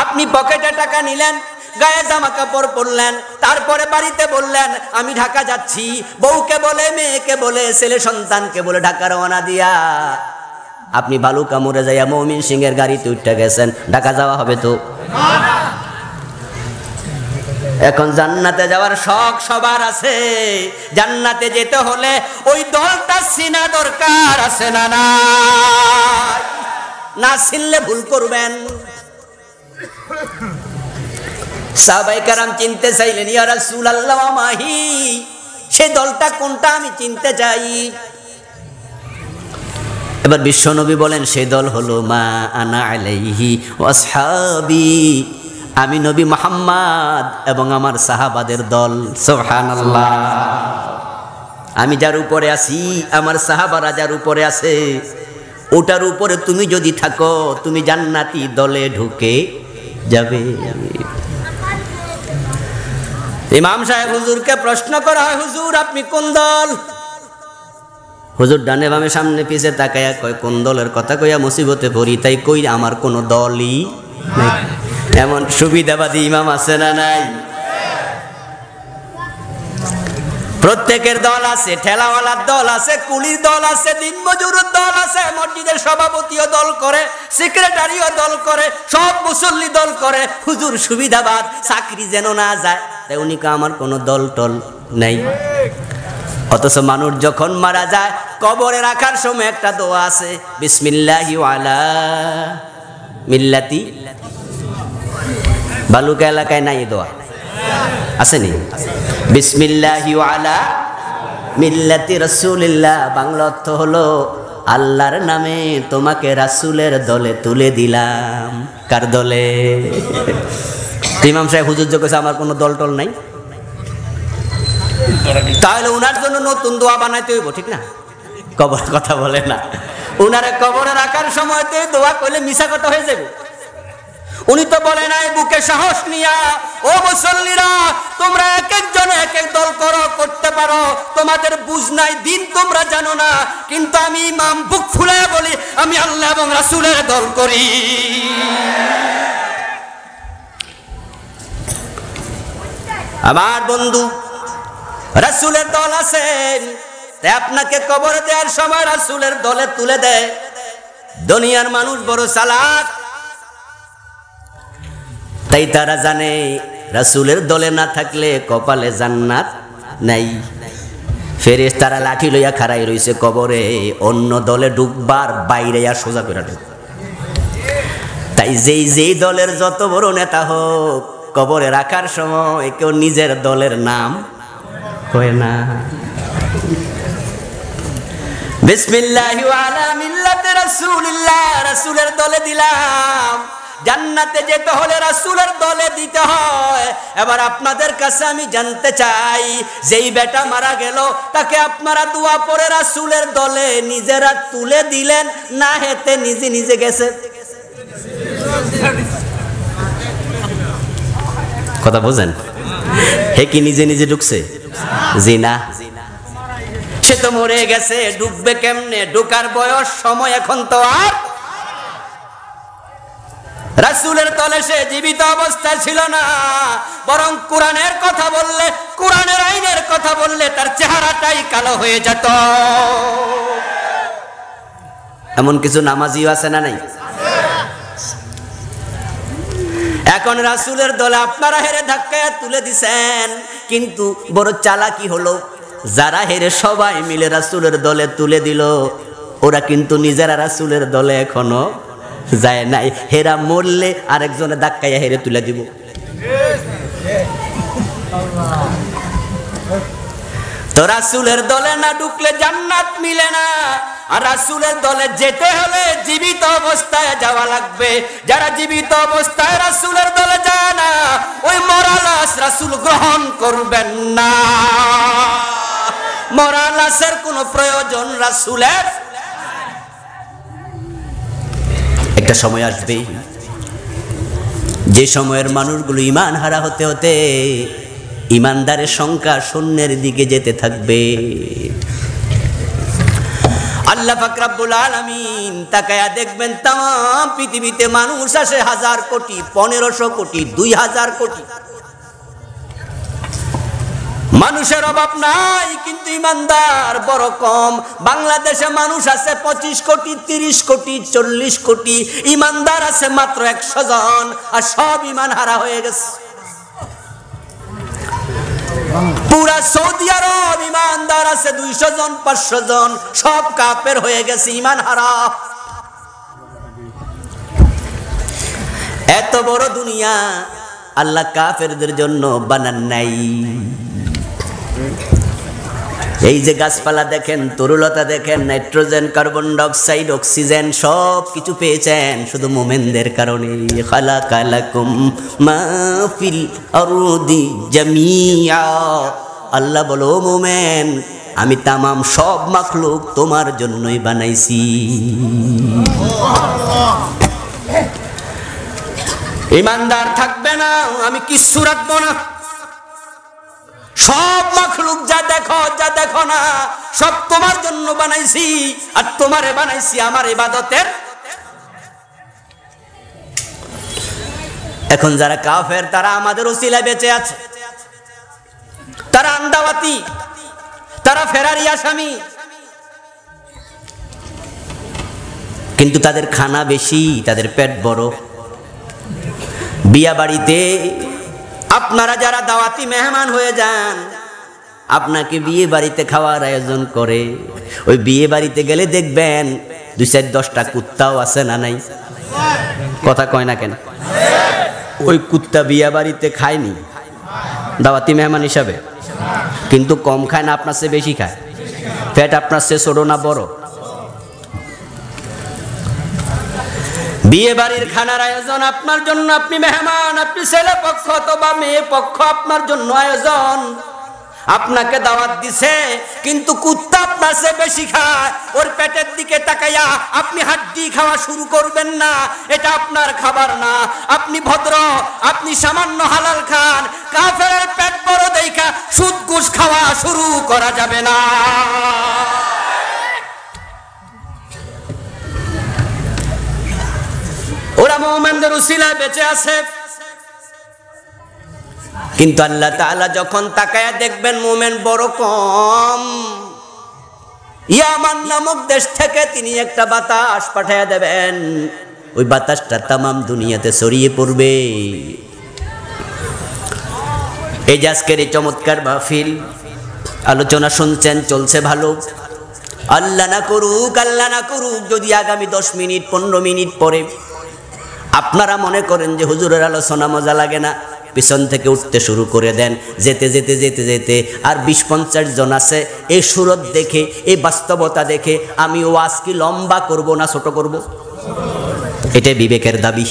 আপনি পকেটে টাকা নিলেন, গায়ে জামা কাপড় পরলেন, তারপরে বাড়িতে বললেন আমি ঢাকা যাচ্ছি। বউকে বলে, মেয়েকে বলে, ছেলে সন্তানকে বলে ঢাকা রওনা দিয়া আপনি বালুকা মোড়ে যাইয়া মমিন সিংহের গাড়িতে উঠে গেছেন, ঢাকা যাওয়া হবে তো? এখন জান্নাতে যাওয়ার শখ সবার আছে। জান্নাতে যেতে হলে ওই দলটা চিনা দরকার আছে না? না চিনলে ভুল করবেন। সাহাবায়ে কেরাম চিনতে চাইলেন, ইয়া রাসূলুল্লাহ মাহি, সেই দলটা কোনটা আমি চিনতে চাই। এবার বিশ্বনবী বলেন, সেই দল হলো মা আনা আলাইহি ওয়া আসহাবি, আমি নবী মুহাম্মদ এবং আমার সাহাবাদের দল। সুবহানাল্লাহ। আমি যার উপরে আছি, আমার সাহাবারা যার উপরে আছে, ওটার উপরে তুমি যদি থাকো, তুমি জান্নাতি দলে ঢুকে যাবে। ইমাম সাহেব হুজুরকে প্রশ্ন করা হয়, হুজুর আপনি কোন দল? হুজুর ডানে বামে সামনে পিছে তাকায়া কয়, কোন দলের কথা কইয়া মুসিবতে পড়ি, তাই কই আমার কোন দলই নাই। এমন সুবিধাবাদী ইমাম আছে না নাই? প্রত্যেকের দল আছে, ঠেলাওয়ালার দল আছে, কুলির দল আছে, দিনমজুরের দল আছে, মসজিদের সভাপতিও দল করে, সেক্রেটারিও দল করে, সব মুসল্লি দল করে। হুজুর সুবিধাবাদ, চাকরি যেন না যায়, তাই উনি কা আমার কোনো দল টল নেই। অথচ মানুষ যখন মারা যায়, কবরে রাখার সময় একটা দোয়া আছে, বিসমিল্লাহি আলা মিল্লাতি। বালুকা এলাকায় নাই এই দোয়া? আসেনি? বিসমিল্লাহি আলা মিল্লাতি রাসূলিল্লাহ, বাংলা অর্থ হলো আল্লাহর নামে তোমাকে রাসূলের দলে তুলে দিলাম। কার দলে? ইমাম সাহেব হুজুর কইছে আমার কোনো দল টল নাই, তাহলে উনার জন্য নতুন দোয়া বানাইতে হইব, ঠিক না? কবর কথা বলে না, উনারে কবরে রাখার সময়তে দোয়া করলে মিছা কথা হয়ে যাবে। উনি তো বলে নাই বুকে সাহস নিয়া, ও মুসল্লিরা তোমরা এক একজন এক এক দল করো, করতে পারো, তোমাদের বুঝ নাই, দিন তোমরা জানো না, কিন্তু আমি ইমাম বুক ফুলে বলি আমি আল্লাহ এবং রাসূলের দল করি। আমার বন্ধু রাসূলের দল আছে, তাই আপনাকে কবরে দেওয়ার সময় রাসূলের দলে তুলে দেয়। দুনিয়ার মানুষ বড় চালাক, তাই তারা জানে রাসূলের দলে না থাকলে কপালে জান্নাত নাই। ফেরেশতারা লাঠি লইয়া খাড়াই রইছে কবরে, অন্য দলে ঢুকবার বাইরে আর সোজা করে ঢুক। তাই যেই দলের যত বড় নেতা হোক, কবরে রাখার সময় কেউ নিজের দলের নাম কয় না। বিসমিল্লাহি আলা মিল্লাতি রাসূলিল্লাহ, রাসূলের দলে দিলাম। জান্নাতে যেতে হলে রাসূলের দলে দিতে হয়। এবার আপনাদের কাছে আমি জানতে চাই, যেই বেটা মারা গেল তাকে আপনারা দোয়া পড়ে রাসূলের দলে নিজেরা তুলে দিলেন না হেতে নিজে নিজে গেছে? কথা বোঝেন? হে কি নিজে নিজে ঢুকছে? জি না, সে তো মরে গেছে, ঢুকবে কেমনে? ঢোকার বয়স সময় এখন তো আর। রাসূলের দলে সে জীবিত অবস্থায় ছিল না, বরং কোরআনের কথা বললে, কোরআনের আইনের কথা বললে তার চেহারাটাই কালো হয়ে যেত। এমন কিছু নামাজিও আছে না নাই? এখন রাসূলের দলে আপনারা হেরে ধাক্কায় তুলে দিছেন, কিন্তু বড় চালাকি হলো, যারা হেরে সবাই মিলে রাসূলের দলে তুলে দিল, ওরা কিন্তু নিজেরা রাসূলের দলে এখনো যায় নাই। হেরা মরলে আরেকজনে ধাক্কায় হেরে তুলে দিব। তো রাসূলের দলে না ঢুকলে জান্নাত মিলে না, আর রাসূলের দলে যেতে হলে জীবিত অবস্থায় যাওয়া লাগবে। যারা জীবিত অবস্থায় রাসূলের দলে যায় না, ওই মরা লাশ রাসূল গ্রহণ করবেন না। মরা লাশের কোনো প্রয়োজন রাসূলের। একটা সময় আসবে যে সময়ের মানুষগুলো ঈমান হারা হতে হতে ঈমানদারের সংখ্যা শূন্যের দিকে যেতে থাকবে। আল্লাহ পাক রব্বুল আলামিন তাকায়া দেখবেন তাম পৃথিবীতে মানুষ আছে 1000 কোটি, 1500 কোটি, 2000 কোটি। মানুষের অভাব নাই, কিন্তু ইমানদার বড় কম। বাংলাদেশে মানুষ আছে 25 কোটি, 30 কোটি, 40 কোটি, ইমানদার আছে মাত্র 100 জন, আর সব ইমান হারা হয়ে গেছে। পুরা সৌদি আরব ইমানদার আছে 200 জন, 500 জন, সব কাফের হয়ে গেছে, ইমান হারা। এত বড় দুনিয়া আল্লাহ কাফেরদের জন্য বানান নাই। এই যে গাছপালা দেখেন, তরুলতা দেখেন, নাইট্রোজেন, কার্বন ডাইঅক্সাইড, অক্সিজেন সব কিছু পেয়েছেন শুধু মুমিনদের কারণে। খালাকালাকুম মা ফিল আরদি জামিআ, আল্লাহ বলো মুমিন আমি তামাম সব মাখলুক তোমার জন্যই বানাইছি। ইমানদার থাকবে না, আমি কিচ্ছু রাখবো না। সব মাখলুক যা দেখো না, সব তোমার জন্য বানাইছি, আর তোমারে বানাইছি আমার ইবাদতের। এখন যারা কাফের তারা আমাদের ওসিলায় বেঁচে আছে, তারা আন্দাওয়াতি, তারা ফেরারি আসামি, কিন্তু তাদের খানা বেশি, তাদের পেট বড়। বিয়া বাড়িতে আপনারা যারা দাওয়াতি মেহমান হয়ে যান, আপনাকে বিয়ে বাড়িতে খাওয়ার আয়োজন করে, ওই বিয়ে বাড়িতে গেলে দেখবেন 2-4-10টা কুত্তাও আছে না নাই? কথা কয় না কেন? ওই কুত্তা বিয়া বাড়িতে খায়নি দাওয়াতি মেহমান হিসাবে, কিন্তু কম খায় না আপনার চেয়ে বেশি খায়? পেট আপনার চেয়ে ছোট না বড়? বিয়ে বাড়ির খানার আয়োজন আপনার জন্য, আপনি মেহমান, আপনি ছেলে পক্ষ অথবা মেয়ে পক্ষ, আপনার জন্য আয়োজন, আপনাকে দাওয়াত দিছে, কিন্তু কুত্তা আপনার চেয়ে বেশি খায়। ওর পেটের দিকে তাকাইয়া আপনি হাড্ডি খাওয়া শুরু করবেন না, এটা আপনার খাবার না। আপনি ভদ্র, আপনি সামান্য হালাল খান। কাফেরের পেট বড় দেখা সুদ ঘুষ খাওয়া শুরু করা যাবে না। ওরা মুমিনদের উসিলায় বেঁচে আছে, কিন্তু আল্লাহ তাআলা যখন তাকায়া দেখবেন মুমিন বড় কম, ইয়ামান নামক দেশ থেকে তিনি একটা বাতাস পাঠায়া দেবেন, ওই বাতাসটা তামাম দুনিয়াতে ছড়িয়ে পড়বে। এই যে আজকের এই চমৎকার মাহফিল, আলোচনা শুনছেন, চলছে ভালো। আল্লাহ না করুক যদি আগামী 10 মিনিট 15 মিনিট পরে আপনারা মনে করেন যে হুজুরের আলোচনা মজা লাগে না, পিছন থেকে উঠতে শুরু করে দেন, যেতে যেতে যেতে যেতে আর 20-50 জন আছে, এই সুরত দেখে, এই বাস্তবতা দেখে আমি ওয়াজ কি লম্বা করব না ছোট করব? এটাই বিবেকের দাবি।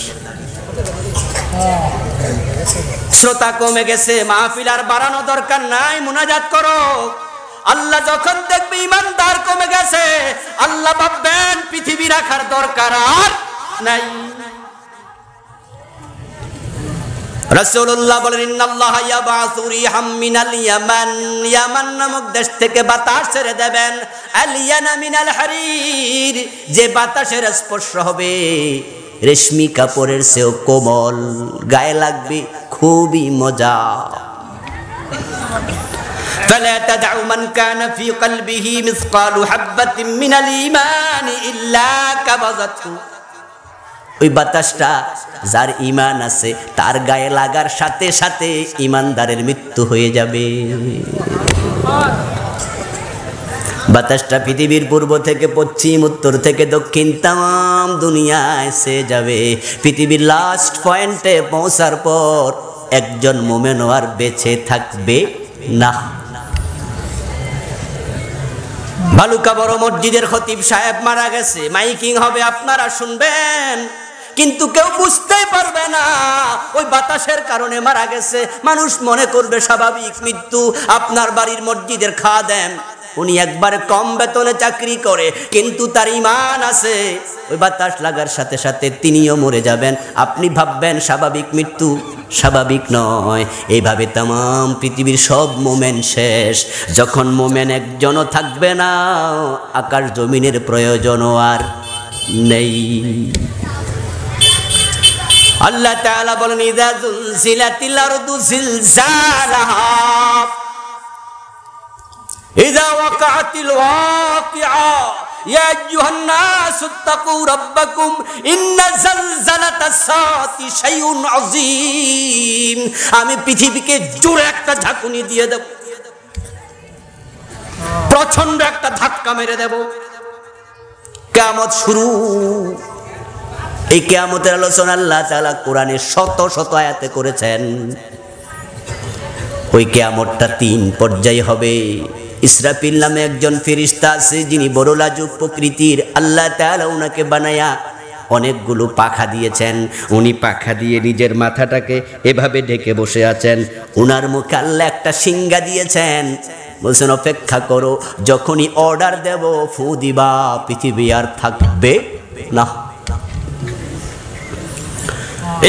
শ্রোতা কমে গেছে, মাহফিল আর বাড়ানো দরকার নাই, মুনাজাত করো। আল্লাহ যখন দেখবে ইমানদার কমে গেছে, আল্লাহ ভাববেন পৃথিবী রাখার দরকার আর নাই। রাসূলুল্লাহ বলেন, ইন্নাল্লাহা ইয়াবাসু রিহাম মিনাল ইয়ামান, ইয়ামান নামক দেশ থেকে বাতাস ছেড়ে দেবেন, আলিয়ানা মিনাল হারির, যে বাতাসের স্পর্শ হবে রেশমি কাপড়ের চেয়েও কোমল, গায়ে লাগবে খুবই মজা। ফালা তাদউ মান কানা ফি কলবিহি মিসকালু হাববাতিন মিনাল ঈমান ইল্লা কাবাযাতহু, ওই বাতাসটা যার ঈমান আছে তার গায়ে লাগার সাথে সাথে ঈমানদারের মৃত্যু হয়ে যাবে। বাতাসটা পৃথিবীর পূর্ব থেকে পশ্চিম, উত্তর থেকে দক্ষিণ তাম দুনিয়ায় এসে যাবে। পৃথিবীর লাস্ট পয়েন্টে পৌঁছার পর একজন মুমিন আর বেঁচে থাকবে না। ভালুকা বড় মসজিদের খতিব সাহেব মারা গেছে, মাইকিং হবে, আপনারা শুনবেন, কিন্তু কেউ বুঝতেই পারবে না ওই বাতাসের কারণে মারা গেছে। মানুষ মনে করবে স্বাভাবিক মৃত্যু। আপনার বাড়ির মসজিদের খাদেম, উনি একবারে কম বেতনে চাকরি করে, কিন্তু তার ঈমান আছে, ওই বাতাস লাগার সাথে সাথে তিনিও মরে যাবেন। আপনি ভাববেন স্বাভাবিক মৃত্যু, স্বাভাবিক নয়। এইভাবে তামাম পৃথিবীর সব মোমেন শেষ। যখন মোমেন একজনও থাকবে না, আকাশ জমিনের প্রয়োজনও আর নেই। আল্লাহ তাআলা বলেন, ইযা যুলজিলাতিল আরদু জিলজালাহা, ইযা ওয়াকাআতিল ওয়াকিআ ইয়া আইয়ুহান নাস ইত্তাকু রাব্বাকুম ইন্না যালযালাতাস সাআতি শাইউন আযীম। আমি পৃথিবীকে জোরে একটা ঝাঁকুনি দিয়ে দেব, প্রচন্ড একটা ধাক্কা মেরে দেব, কিয়ামত শুরু। এই কিয়ামতের আলোচনা আল্লাহ তাআলা কোরআনে শত শত আয়াতে করেছেন। ওই কিয়ামতটা 3 পর্যায়ে হবে। ইসরাফিল নামে একজন ফেরেশতা আছে, যিনি বড় লাজুক প্রকৃতির। আল্লাহ তাআলা উনাকে বানায়া অনেকগুলো পাখা দিয়েছেন। উনি পাখা দিয়ে নিজের মাথাটাকে এভাবে ঢেকে বসে আছেন। উনার মুখে আল্লাহ একটা সিংহা দিয়েছেন, বলছেন অপেক্ষা করো, যখনই অর্ডার দেব ফু দিবা, পৃথিবী আর থাকবে না।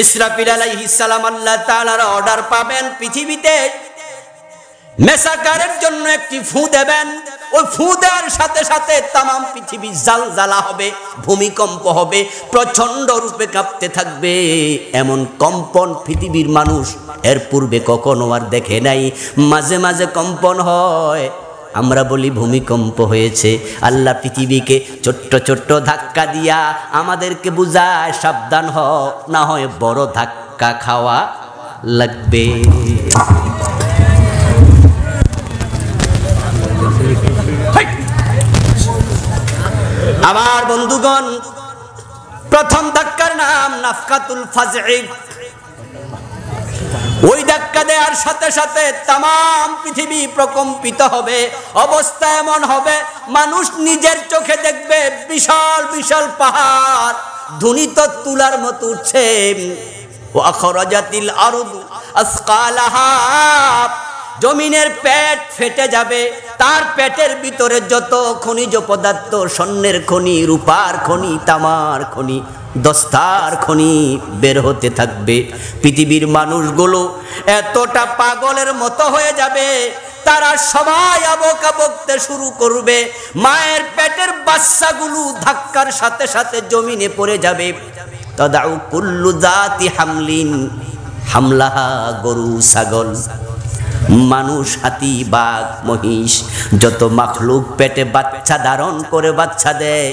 ইসরাফিল আলাইহিস সালাম আল্লাহ তাআলার অর্ডার পাবেন, পৃথিবীতে মেসাকারের জন্য একটি ফু দেবেন। ওই ফু দেওয়ার সাথে সাথে তামাম পৃথিবী জালজালা হবে, ভূমিকম্প হবে, প্রচন্ড রূপে কাঁপতে থাকবে। এমন কম্পন পৃথিবীর মানুষ এর পূর্বে কখনো আর দেখে নাই। মাঝে মাঝে কম্পন হয়, আমরা বলি ভূমিকম্প হয়েছে। আল্লাহ পৃথিবীকে ছোট্ট ছোট্ট ধাক্কা দিয়া আমাদেরকে বুঝায়, সাবধান হ, না হয় বড় ধাক্কা খাওয়া লাগবে। আমার বন্ধুগণ, প্রথম ধাক্কার নাম নাফকাতুল ফাজঈ। ওই ধাক্কা দেওয়ার সাথে সাথে তামাম পৃথিবী প্রকম্পিত হবে। অবস্থা এমন হবে, মানুষ নিজের চোখে দেখবে বিশাল বিশাল পাহাড় ধ্বনিত তুলার মতো উঠছে। ওয়া আখরাজাতিল আরদু আসকালাহা, জমিনের পেট ফেটে যাবে, তার পেটের ভিতরে যত খনিজ পদার্থ, স্বর্ণের খনি, রূপার খনি, তামার খনি, দস্তার খনি বের হতে থাকবে। পৃথিবীর মানুষগুলো এতটা পাগলের মতো হয়ে যাবে, তারা সবাই আবকা বকতে শুরু করবে। মায়ের পেটের বাচ্চাগুলো ধাক্কার সাথে সাথে জমিনে পড়ে যাবে। তাদাউ কুল্লু জাতি হামলিন হামলাহা, গরু, ছাগল, মানুষ, হাতি, বাঘ, মহিষ, যত মাখলুক পেটে বাচ্চা ধারণ করে বাচ্চা দেয়,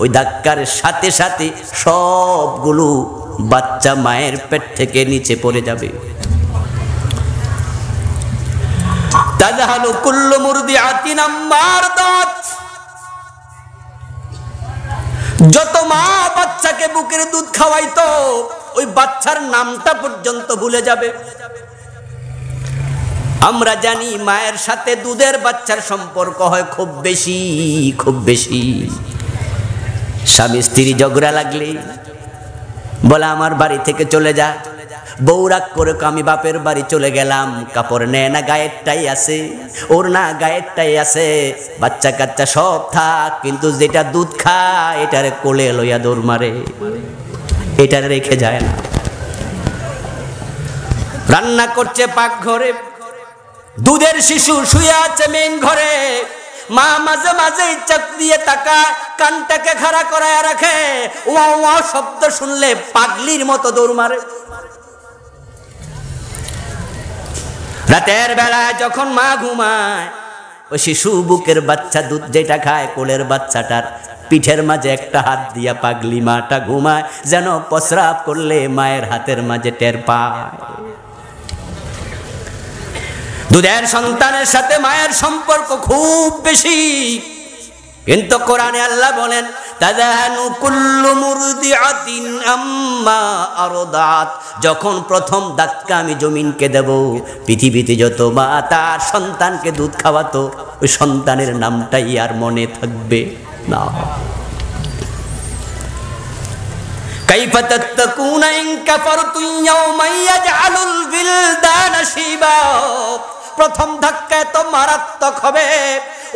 ওই ধাক্কার সাথে সাথে সবগুলো বাচ্চা মায়ের পেট থেকে নিচে পড়ে যাবে। তাযহালু কুল্লু মুরদিআতিন আম্মা আরদাত, যত মা বাচ্চাকে বুকের দুধ খাওয়াইতো, ওই বাচ্চার নামটা পর্যন্ত ভুলে যাবে। আমরা জানি মায়ের সাথে দুধের বাচ্চার সম্পর্ক হয় খুব বেশি, খুব বেশি। স্বামী স্ত্রী ঝগড়া লাগলে বলে আমার বাড়ি থেকে চলে যা, বউ রাগ করে আমি বাপের বাড়ি চলে গেলাম, কাপড় নেয় না, গায়েরটাই আছে, ওর না গায়েরটাই আছে, বাচ্চা কাচ্চা সব থাক, কিন্তু যেটা দুধ খায় এটারে কোলে লইয়া দৌড় মারে, এটারে রেখে যায় না। রান্না করছে পাক ঘরে, দুধের শিশু শুয়ে আছে মেন ঘরে, মা মাঝে মাঝে চোখ দিয়ে তাকায়, কানটাকে খাড়া করায় রাখে, ওয়া ওয়া শব্দ শুনলে পাগলির মতো দৌড় মারে। রাতের বেলায় যখন মা ঘুমায়, ওই শিশু বুকের বাচ্চা দুধ যেটা খায়, কোলের বাচ্চাটার পিঠের মাঝে একটা হাত দিয়া পাগলি মাটা ঘুমায়, যেন প্রস্রাব করলে মায়ের হাতের মাঝে টের পায়। দুধের সন্তানের সাথে মায়ের সম্পর্ক খুব বেশি, কিন্তু কোরআনে আল্লাহ বলেন তাযাহানু কুল্লু মুরদিআতিন আম্মা আরদাত, যখন প্রথম ধাক্কা আমি জমিনকে দেব, পৃথিবীতে যত মা তার সন্তানকে দুধ খাওয়াতো, ওই সন্তানের নামটাই আর মনে থাকবে না। কাইফা তাত্তাকুনা ইন কাফারতুম ইয়াওমান ইয়াজআলুল বিলদানা শিবা, প্রথম ধাক্কা এত মারাত্মক হবে,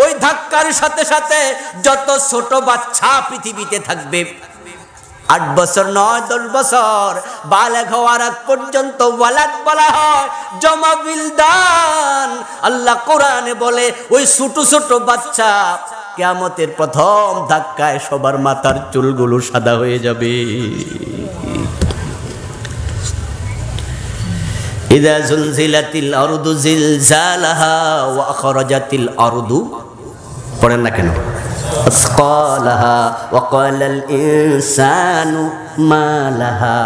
ওই ধাক্কার সাথে সাথে যত ছোট বাচ্চা পৃথিবীতে থাকবে, 8 বছর 9 10 বছর বালেগ হওয়ার আগ পর্যন্ত ওয়ালাদ বলা হয়, জমা বিলদান। আল্লাহ কোরআনে বলে ওই ছোট ছোট বাচ্চা কিয়ামতের প্রথম ধাক্কায় সবার মাথার চুলগুলো সাদা হয়ে যাবে। ইযা জুলজিলাতিল আরদু জিলজালাহা ওয়া আখরাজাতিল আরদু, পড়েন না কেন? আসকালাহা ওয়া ক্বালাল ইনসানু মা লাহা।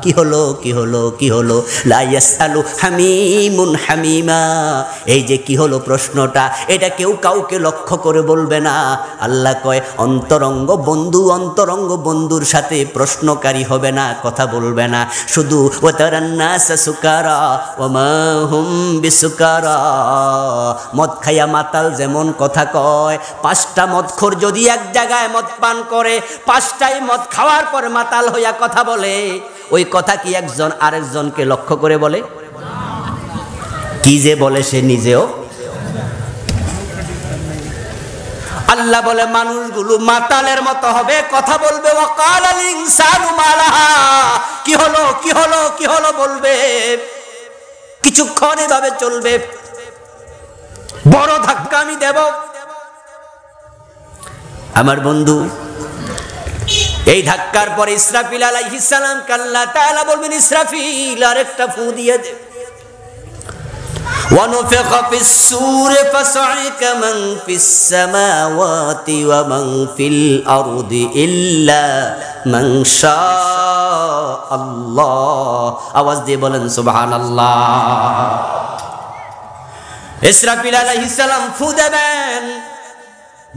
কি হলো, কি হলো, কি হলো? লা ইয়াসআলু হামিমুন হামিমা। এই যে কি হলো প্রশ্নটা, এটা কেউ কাউকে লক্ষ্য করে বলবে না। আল্লাহ কয় অন্তরঙ্গ বন্ধু অন্তরঙ্গ বন্ধুর সাথে প্রশ্নকারী হবে না, কথা বলবে না। শুধু ওয়া তারান নাসা সুকারা ওয়া মা হুম বিসুকারা। মদ খাইয়া মাতাল যেমন কথা কয়, 5টা মদখোর যদি এক জায়গায় মদ পান করে, 5টাই মদ খাওয়ার পর মাতাল হইয়া কথা বলে, ওই কথা কি একজন আরেকজনকে লক্ষ্য করে বলে? কি যে বলে সে নিজেও। আল্লাহ বলে মানুষগুলো মাতালের মতো হবে, কথা বলবে। ওয়াকালাল ইনসানু মা লাহা। কি হলো, কি হলো, কি হলো বলবে, কিছুক্ষণ এভাবে চলবে। বড় ধাক্কা আমি দেব। আমার বন্ধু, এই ধাক্কার পরে ইসরাফিল আলাইহিস সালাম আল্লাহ তাআলা বলবেন, ইসরাফিল আরেকটা ফু দিয়ে দে। ওয়ানুফিখা ফিস সূর ফাসাইকা মান ফিস সামাওয়াতি ওয়া মান ফিল আরদি ইল্লা মান শাআল্লাহ। আওয়াজ দিয়ে বলেন সুবহানাল্লাহ। ইসরাফিল আলাইহিস সালাম ফু দেবেন।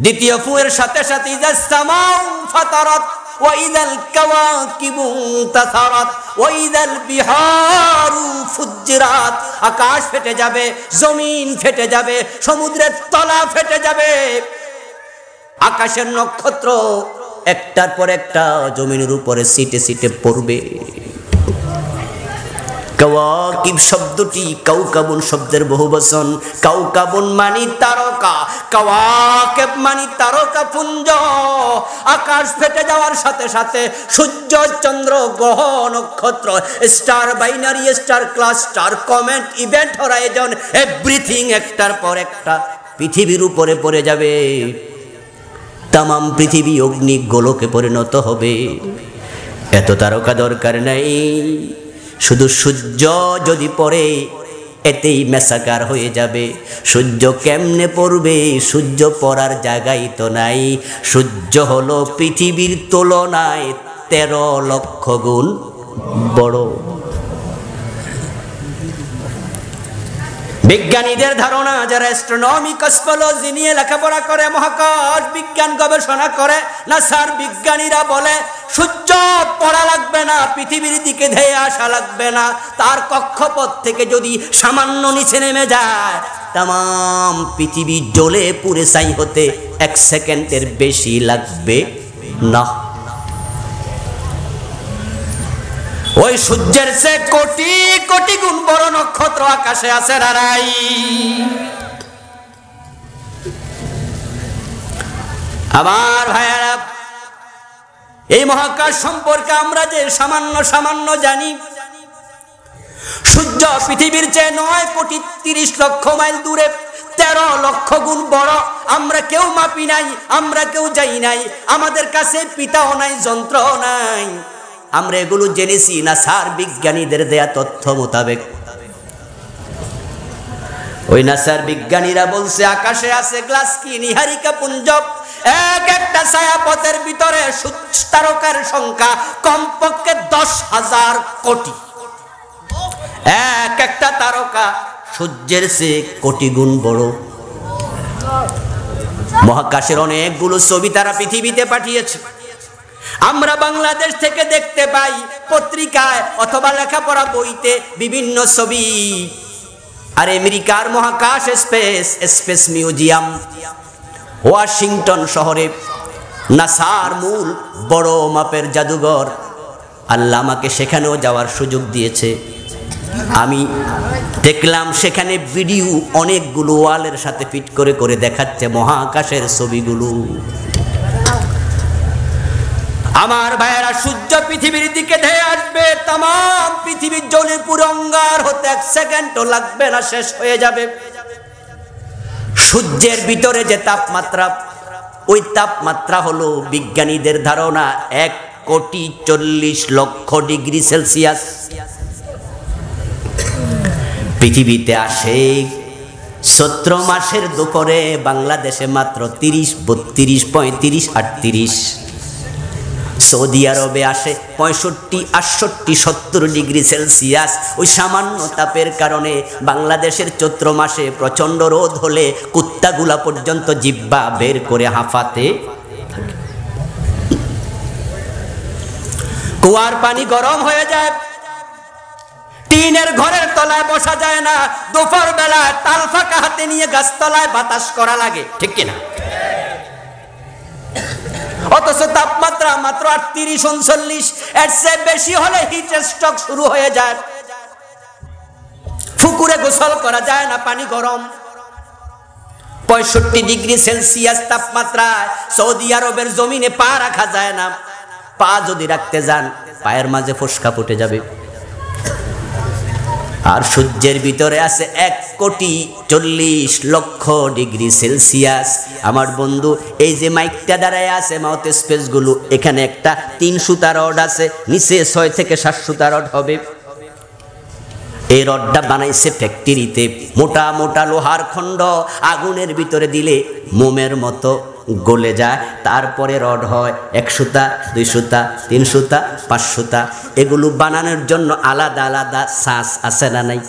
দ্বিতীয় ফুয়ের সাথে সাথে ইযাস সামাউ ফাতারাত ওয়া ইযাল কাওয়াকিবু তাসারাত ওয়া ইযাল বিহারু ফুজ্জিরাত। আকাশ ফেটে যাবে, জমিন ফেটে যাবে, সমুদ্রের তলা ফেটে যাবে। আকাশের নক্ষত্র একটার পর একটা জমিনের উপরে সিটে সিটে পড়বে। কাওয়াকিব শব্দটি কাউকাবুন শব্দের বহুবচন। কাউকাবুন মানে তারকা, কাওয়াকিব মানে তারকা পুঞ্জ। আকাশ ফেটে যাওয়ার সাথে সাথে সূর্য, চন্দ্র, গ্রহ, নক্ষত্র, star, binary star, cluster, comment, event, Horizon, everything একটার পর একটা পৃথিবীর উপরে পড়ে যাবে। তামাম পৃথিবী অগ্নি গোলকে পরিণত হবে। এত তারকা দরকার নাই, শুধু সূর্য যদি পড়ে এতেই মেসাকার হয়ে যাবে। সূর্য কেমনে পড়বে? সূর্য পড়ার জায়গাই তো নাই। সূর্য হলো পৃথিবীর তুলনায় 13 লক্ষ গুণ বড়। বিজ্ঞানীদের ধারণা, যারা অ্যাস্ট্রোনমি কসমোলজি নিয়ে লেখাপড়া করে, মহাকাশ বিজ্ঞান গবেষণা করে, নাসার বিজ্ঞানীরা বলে সূর্য পড়া লাগবে না, পৃথিবীর দিকে ধেয়ে আসা লাগবে না। তার কক্ষপথ থেকে যদি সামান্য নিচে নেমে যায়, তামাম পৃথিবী জ্বলে পুড়ে ছাই হতে 1 সেকেন্ডের বেশি লাগবে না। ওই সূর্যের চেয়ে কোটি কোটি গুণ বড় নক্ষত্র আকাশে আছে না নাই? আমার ভাইয়েরা, এই মহাকাশ সম্পর্কে আমরা যে সামান্য সামান্য জানি, সূর্য পৃথিবীর চেয়ে 9 কোটি 30 লক্ষ মাইল দূরে, 13 লক্ষ গুণ বড়। আমরা কেউ মাপি নাই, আমরা কেউ যাই নাই, আমাদের কাছে পিতাও নাই, যন্ত্রও নাই। আমরা এগুলো জেনেছি নাসার বিজ্ঞানীদের দেয়া তথ্য মোতাবেক। ওই নাসার বিজ্ঞানীরা বলছে আকাশে আছে গ্লাস্কি, নিহারিকা পুঞ্জ। এক একটা ছায়াপথের ভিতরে তারকার সংখ্যা কমপক্ষে 10,000 কোটি। এক একটা তারকা সূর্যের চেয়ে কোটি গুণ বড়। মহাকাশের অনেকগুলো ছবি তারা পৃথিবীতে পাঠিয়েছে। আমরা বাংলাদেশ থেকে দেখতে পাই পত্রিকায় অথবা লেখাপড়া বইতে বিভিন্ন ছবি। আর আমেরিকার মহাকাশ স্পেস মিউজিয়াম ওয়াশিংটন শহরে, নাসার মূল বড় মাপের জাদুঘর। আল্লাহ আমাকে সেখানেও যাওয়ার সুযোগ দিয়েছে। আমি দেখলাম সেখানে ভিডিও অনেকগুলো ওয়ালের সাথে ফিট করে করে দেখাচ্ছে মহাকাশের ছবিগুলো। আমার ভাইয়েরা, সূর্য পৃথিবীর দিকে ধেয়ে আসবে, তামাম পৃথিবীর জ্বলে পুরো অঙ্গার হতে 1 সেকেন্ডও লাগবে না, শেষ হয়ে যাবে। সূর্যের ভিতরে যে তাপমাত্রা, ওই তাপমাত্রা হলো বিজ্ঞানীদের ধারণা 1,40,00,000,000 ডিগ্রি সেলসিয়াস। পৃথিবীতে আসে চৈত্র মাসের দুপুরে বাংলাদেশে মাত্র 30, 32, 35, 38। সৌদি আরবে আসে 65, 68, 70 ডিগ্রি সেলসিয়াস। ওই সামান্য তাপের কারণে বাংলাদেশের চৈত্র মাসে প্রচণ্ড রোদ হলে কুত্তাগুলা পর্যন্ত জিহ্বা বের করে হাঁফাতে। কুয়ার পানি গরম হয়ে যায়, টিনের ঘরের তলায় বসা যায় না, দুপুর বেলায় তাল ফাঁকা হাতে নিয়ে গাছতলায় বাতাস করা লাগে, ঠিক কিনা? অথচ তাপমাত্রা মাত্র 38, 39, এর চেয়ে বেশি হলে হিট স্ট্রোক শুরু হয়ে যায়। পুকুরে গোসল করা যায় না, পানি গরম। 65 ডিগ্রি সেলসিয়াস তাপমাত্রায় সৌদি আরবের জমিনে পা রাখা যায় না। পা যদি রাখতে যান পায়ের মাঝে ফোসকা ফুটে যাবে। আর সূর্যের ভিতরে আছে 1,40,00,000 ডিগ্রি সেলসিয়াস। আমার বন্ধু, এই যে মাইকটা দাঁড়ায় আছে মাউথ স্পেস গুলো, এখানে একটা 3 সুতা রড আছে, নিচে 6 থেকে 7 সুতা রড হবে। এই রডটা বানাইছে ফ্যাক্টরিতে, মোটা মোটা লোহার খণ্ড আগুনের ভিতরে দিলে মোমের মতো গলে যায়। তারপরে রড হয় 1 সুতা, 2 সুতা, 3 সুতা, 5 সুতা। এগুলো বানানোর জন্য আলাদা আলাদা সাজ আছে না নাই?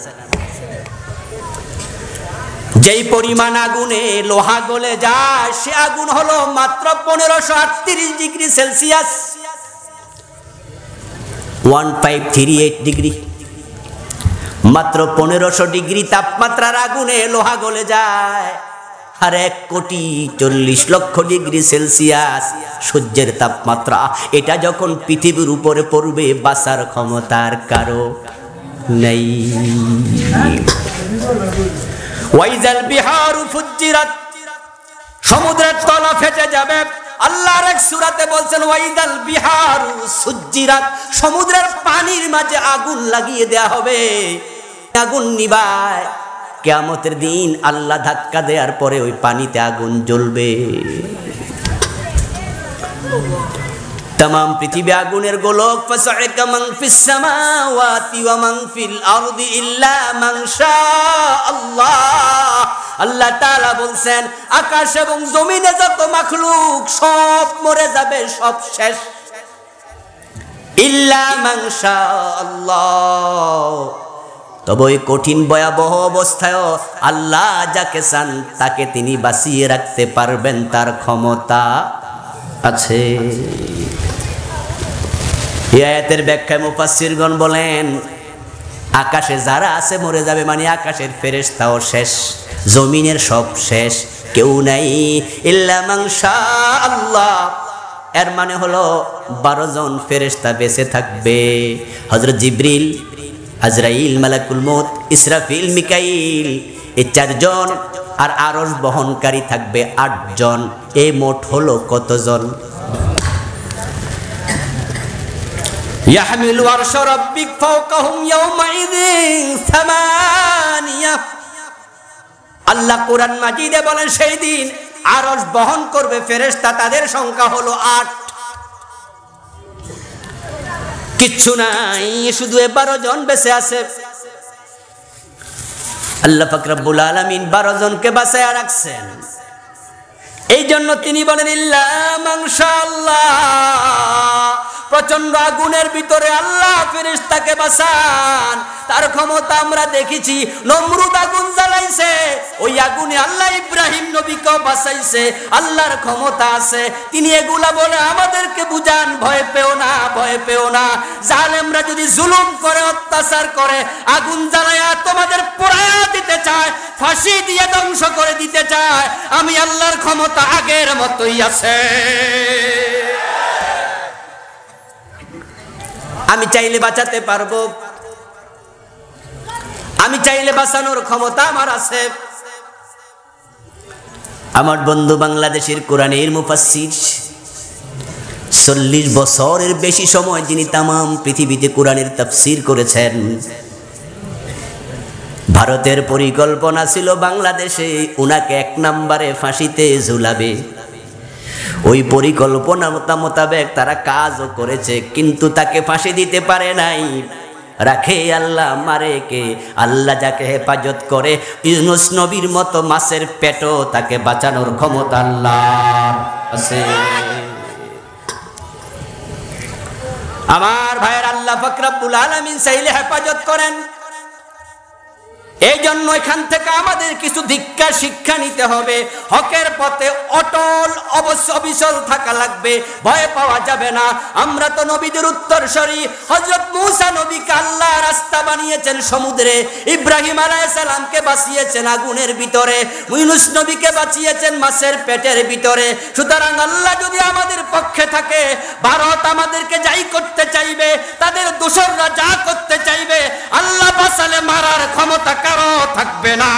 যেই পরিমাণ আগুনে লোহা গলে যায় সে আগুন হলো মাত্র 1538 ডিগ্রি সেলসিয়াস, 1538 ডিগ্রি। মাত্র 1500 ডিগ্রি তাপমাত্রার আগুনে লোহা গলে যায়। আর 1,40,00,000 ডিগ্রি সেলসিয়াস সূর্যের তাপমাত্রা। এটা যখন পৃথিবীর উপরে পড়বে বাঁচার ক্ষমতার কারো নেই। ওয়াইজাল বিহারু ফুজ্জিরাত, সমুদ্রের তলা ফেটে যাবে। আল্লাহর এক সূরাতে বলছেন ওয়াইদাল বিহারু সুজ্জিরাত, সমুদ্রের পানির মাঝে আগুন লাগিয়ে দেয়া হবে, আগুন নিবায়। কিয়ামতের দিন আল্লাহ ধাক্কা দেওয়ার পরে ওই পানিতে আগুন জ্বলবে। तमाम पृथ्वी आगुनेर गोलक फसाइका मान फिस समावाति व मान फिल आरदि इल्ला मान शाअल्लाह। আল্লাহ তাআলা বলছেন আকাশ এবং জমিনে যত মাখলুক সব মরে যাবে, সব শেষ, ইল্লা মান শাআল্লাহ। তবে ওই কঠিন ভয়াবহ অবস্থায় আল্লাহ যাকে চান তাকে তিনি বাঁচিয়ে রাখতে পারবেন, তার ক্ষমতা আছে। এই আয়াতের ব্যাখ্যায় মুফাসসিরগণ বলেন আকাশে যারা আছে মরে যাবে, মানে আকাশের ফেরেশতাও শেষ, জমিনের সব শেষ, কেউ নাই, ইল্লা মান শাআল্লাহ। এর মানে হলো 12 জন ফেরেশতা বেঁচে থাকবে। হযরত জিবরিল, আজরাইল, মালাকুল মউত, ইসরাফিল, মিকাইল, এই 4 জন, আর আরশ বহনকারী থাকবে 8 জন। এই মোট হলো কতজন? ইয়াহমিলু আরশা রাব্বিক ফাওকাহুম ইয়াওমাইযিন সামানিয়া। আল্লাহ কোরআন মাজিদে বলেন সেই দিন আরশ বহন করবে ফেরেশতা, তাদের সংখ্যা হলো 8। কিচ্ছু নাই, শুধু 12 জন বেঁচে আছে। আল্লাহ পাক রব্বুল আলামিন 12 জনকে বাঁচায়া রাখছেন। এই জন্য তিনি বলেন ইল্লা মান শাআল্লাহ। প্রচন্ড আগুনের ভিতরে আল্লাহ ফেরেশতাকে বাঁচান, তার ক্ষমতা আমরা দেখেছি। নমরুদ আগুন জ্বালাইছে, ওই আগুনে আল্লাহ ইব্রাহিম নবীকে বাঁচাইছে। আল্লাহর ক্ষমতা আছে, তিনি এগুলা বলে আমাদেরকে বুঝান ভয় পেও না, ভয় পেও না। জালেমরা যদি জুলুম করে, অত্যাচার করে, আগুন জ্বালায়া তোমাদের পোড়ায়া দিতে চায়, ফাঁসি দিয়ে ধ্বংস করে দিতে চায়, আমি আল্লাহর ক্ষমতা আগের মতোই আছে। আমি চাইলে বাঁচাতে পারবো, আমি চাইলে বাঁচানোর ক্ষমতা আমার আছে। আমার বন্ধু বাংলাদেশের কোরআনের মুফাসসির, 40 বছরের বেশি সময় যিনি তামাম পৃথিবীতে কোরআনের তাফসীর করেছেন। ভারতের পরিকল্পনা ছিল বাংলাদেশে উনাকে 1 নম্বরে ফাঁসিতে ঝুলাবে। ওই পরিকল্পনা মোতাবেক তারা কাজও করেছে, কিন্তু তাকে ফাঁসি দিতে পারে নাই। রাখে আল্লাহ মারে কে? আল্লাহ যাকে হেফাজত করে ইউনূস নবীর মতো মাছের পেটও তাকে বাঁচানোর ক্ষমতা আল্লাহর আছে। আমার ভাইয়ের, আল্লাহ পাক রব্বুল আলামিন চাইলে হেফাজত করেন। এই জন্য এখান থেকে আমাদের কিছু দীক্ষা শিক্ষা নিতে হবে। হকের পথে অটল অবিচল থাকা লাগবে, ভয় পাওয়া যাবে না। আমরা তো নবীদের উত্তরসূরি। হযরত মূসা নবীকে আল্লাহ রাস্তা বানিয়েছেন সমুদ্রে, ইব্রাহিম আলাইহিস সালামকে বাঁচিয়েছেন আগুনের ভিতরে, ইউনূস নবীকে বাঁচিয়েছেন মাছের পেটের ভিতরে। সুতরাং আল্লাহ যদি আমাদের পক্ষে থাকে, ভারত আমাদেরকে যাই করতে চাইবে, তাদের দোসররা যা করতে চাইবে, আল্লাহ বাঁচালে মারার ক্ষমতা কারো থাকবে না।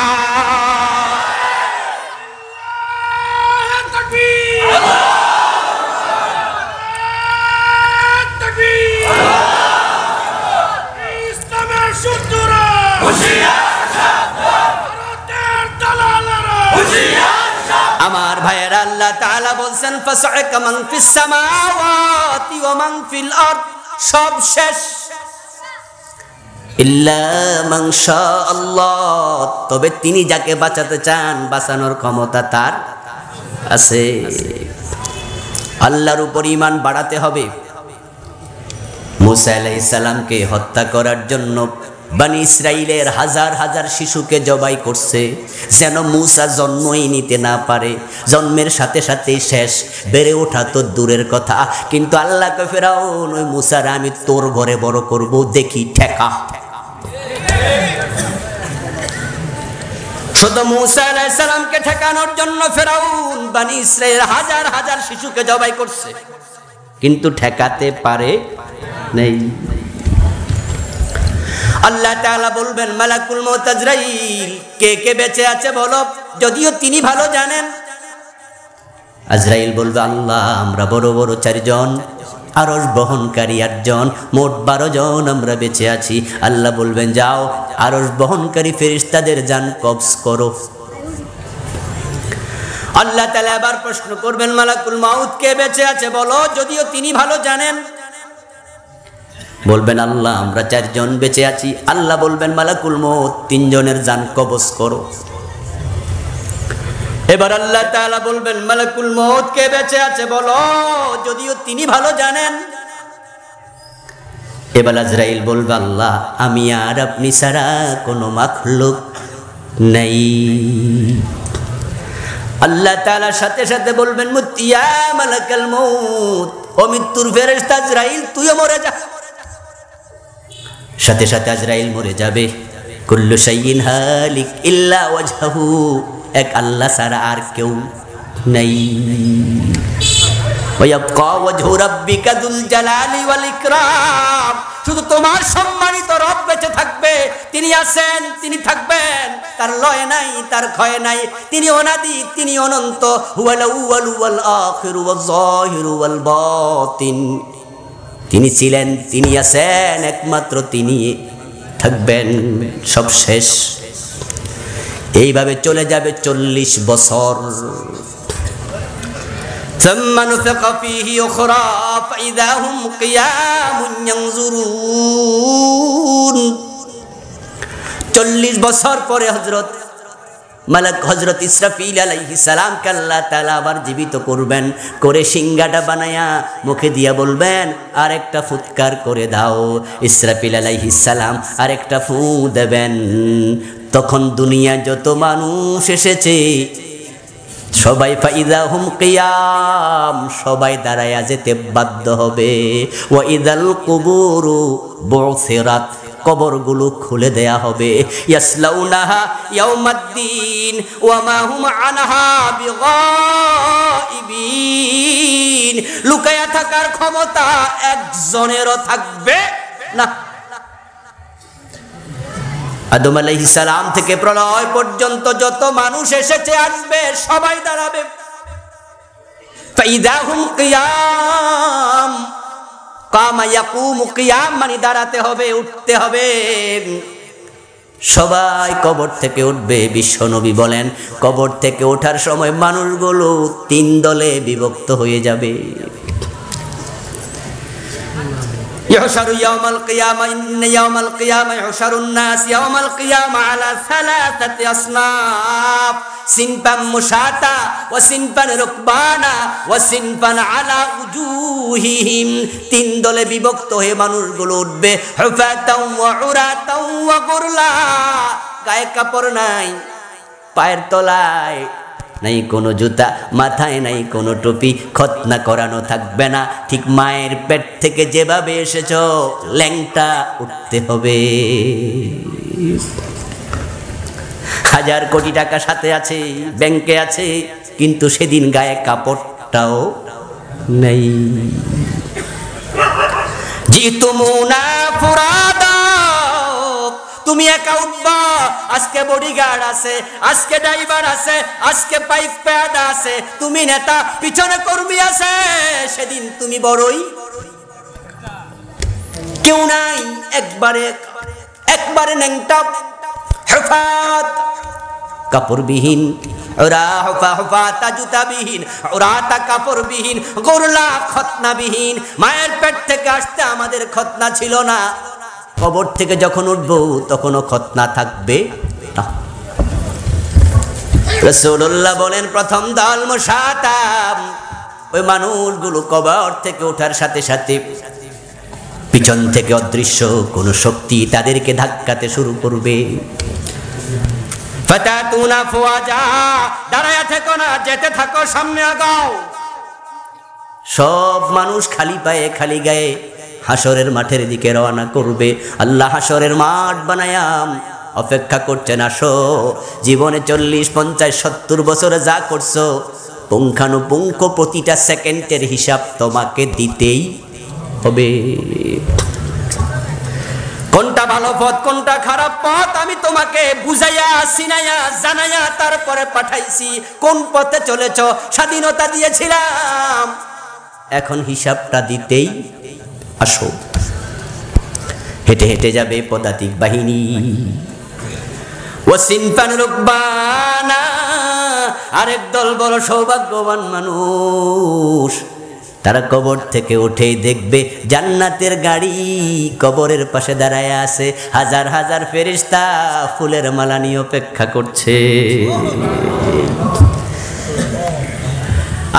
আমার ভাইয়েরা, আল্লাহ তাআলা বলছেন ফাসআকা মান ফিস সামাওয়াতি ওয়া মান ফিল আরদ, সব শেষ ইল্লা মান শাআল্লাহ, তবে তিনি যাকে বাঁচাতে চান বাঁচানোর ক্ষমতা তার আছে। আল্লাহর উপর ঈমান বাড়াতে হবে। মূসা আলাইহিস সালামকে হত্যা করার জন্য বনি ইসরাইলের হাজার হাজার শিশুকে জবাই করছে, যেন মূসা জন্মই নিতে না পারে। জন্মের সাথে সাথেই শেষ, বেড়ে ওঠা তো দূরের কথা। কিন্তু আল্লাহকে ফেরাউন, ওই মূসার আমি তোর ঘরে বড় করব, দেখি ঠেকা। শুধু মূসা আলাইহিস সালামকে ঠেকানোর জন্য ফেরাউন বনি ইসরাইলের হাজার হাজার শিশুকে জবাই করছে, কিন্তু ঠেকাতে পারে নাই। আল্লাহ তাআলা বলবেন মালাকুল মউত আজরাইল, কে কে বেঁচে আছে বলো, যদিও তিনি ভালো জানেন। আজরাইল বলবে আল্লাহ আমরা বড় বড় 4 জন, আরশ বহনকারী 8 জন, মোট 12 জন আমরা বেঁচে আছি। আল্লাহ বলবেন যাও আরশ বহনকারী ফেরেশতাদের জান কবজ করো। আল্লাহ তাআলা আবার প্রশ্ন করবেন মালাকুল মউত, কে বেঁচে আছে বলো, যদিও তিনি ভালো জানেন। বলবেন আল্লাহ আমরা 4 জন বেঁচে আছি। আল্লাহ বলবেন মালাকুল মউত 3 জনের জান কবজ করো। এবার আল্লাহ তাআলা বলবেন মালাকুল মউত, কে বেঁচে আছে বলো, যদিও তিনি ভালো জানেন। এবার আজরাইল বলবে আল্লাহ আমি আর আপনি ছাড়া কোনো মাখলুক নাই। আল্লাহ তাআলা সাথে সাথে বলবেন মুতিয়া মালাকুল মউত, ও মৃত্যুর ফেরেশতা আজরাইল তুইও মরে যা। সাথে সাথে আজরাইল মরে যাবে। কুল্লু শাইইন হালিক ইল্লা ওয়াজহু, এক আল্লাহ ছাড়া আর কেউ নাই। ওয়ায়াবকা ওয়াজহু রাব্বিকা যুল জালালি ওয়াল ইকরাম, শুধু তোমার সম্মানিত রব বেঁচে থাকবে। তিনি আছেন, তিনি থাকবেন, তার লয় নাই, তার ক্ষয় নাই। তিনি অনাদি, তিনি অনন্ত। হুয়াল আউয়ালু ওয়াল আখিরু ওয়াজ যাহিরু ওয়াল বাতিন, তিনি ছিলেন, তিনি আছেন, একমাত্র তিনি থাকবেন। সব শেষ। এইভাবে চলে যাবে 40 বছর। ثم نفخ فيه أخرى فإذا هم قيام ينظرون। 40 বছর পরে হযরত ইসরাফিল আলাইহিস সালামকে আল্লাহ তাআলা আবার জীবিত করবেন, করে সিংহাটা বানায়া মুখে দিয়া বলবেন আর একটা ফুৎকার করে দাও। ইসরাফিল আলাইহিস সালাম আর একটা ফু দেবেন। তখন দুনিয়া যত মানুষ এসেছে সবাই ফাইদা হুম কিয়াম, সবাই দাঁড়ায়া যেতে বাধ্য হবে। ওয়া ইদাল কুবুরু বুসিরাত, কবরগুলো খুলে দেয়া হবে। ইয়াসলাউনাহা ইয়াউমাদ্দিন ওয়া মা হুম আনহা বিগাইবিন, লুকায়া থাকার ক্ষমতা একজনেরও থাকবে না। আদম আলাইহিস সালাম থেকে প্রলয় পর্যন্ত যত মানুষ এসেছে আসবে সবাই দাঁড়াবে। ফাইদা হুম কিয়াম, কামা ইয়াকুমু কিয়াম মানে দাঁড়াতে হবে, উঠতে হবে। সবাই কবর থেকে উঠবে। বিশ্বনবী বলেন কবর থেকে ওঠার সময় মানুষগুলো 3 দলে বিভক্ত হয়ে যাবে। يحشر يوم القيامة إن يوم القيامة يحشر الناس يوم القيامة على ثلاثة أصناف صنفا مشاة وصنفا ركبانا وصنفا على وجوههم তিন দলে বিভক্ত হয়ে মানুষগুলো উঠবে হুফাতাও ওয়া উরাতাও ওয়া গুরলা গায়ে কাপড় নাই পায়ের তলায় নাই কোনো জুতা মাথায় নাই কোনো টুপি খতনা করানো থাকবে না ঠিক মায়ের পেট থেকে যেভাবে এসেছো ল্যাংটা উঠতে হবে হাজার কোটি টাকা সাথে আছে ব্যাংকে আছে কিন্তু সেদিন গায়ে কাপড়টাও নেই জিতুমুনা ফুরাদা তুমি একা উঠবা আজকে বডিগার্ড আছে আজকে ড্রাইভার আছে আজকে পাইপ প্যাড আছে তুমি নেতা পিছনে কর্মী আছে সেদিন তুমি বড়ই কেউ নাই একবারে ন্যাংটা হুফাত কাপড়বিহীন ওরা হুফাতা জুতাবিহীন ওরাতা কাপড়বিহীন গোরলা খতনাবিহীন মায়ের পেট থেকে আসতে আমাদের খতনা ছিল না কবর থেকে যখন উঠবো তখনও খতনা থাকবে না রাসূলুল্লাহ বলেন প্রথম দল মুশাতাম ওই মানুষগুলো কবর থেকে ওঠার সাথে সাথে পিছন থেকে অদৃশ্য কোন শক্তি তাদেরকে ধাক্কাতে শুরু করবে ফাতাতুনা ফুয়াজা দাঁড়ায়া থেকো না যেতে থাকো সামনে আগাও সব মানুষ খালি পায়ে খালি গায়ে হাসরের মাঠের দিকে রওনা করবে আল্লাহ হাসরের মাঠ বানায়াম অপেক্ষা করছেন আসো জীবনে 40 50 70 বছরে যা করছো পুঙ্খানুপুঙ্খ প্রতিটা সেকেন্ডের হিসাব তোমাকে দিতেই হবে কোনটা ভালো পথ কোনটা খারাপ পথ আমি তোমাকে বুঝাইয়া সিনাইয়া জানাইয়া তারপরে পাঠাইছি কোন পথে চলেছো স্বাধীনতা দিয়েছিলাম এখন হিসাবটা দিতেই আসো হেঁটে হেঁটে যাবে পদাতিক বাহিনী ওয়াসিনফান রুকবানা আরেক দল বড় সৌভাগ্যবান মানুষ তারা কবর থেকে উঠেই দেখবে জান্নাতের গাড়ি কবরের পাশে দাঁড়ায় আছে হাজার হাজার ফেরেশতা ফুলের মালা নিয়ে অপেক্ষা করছে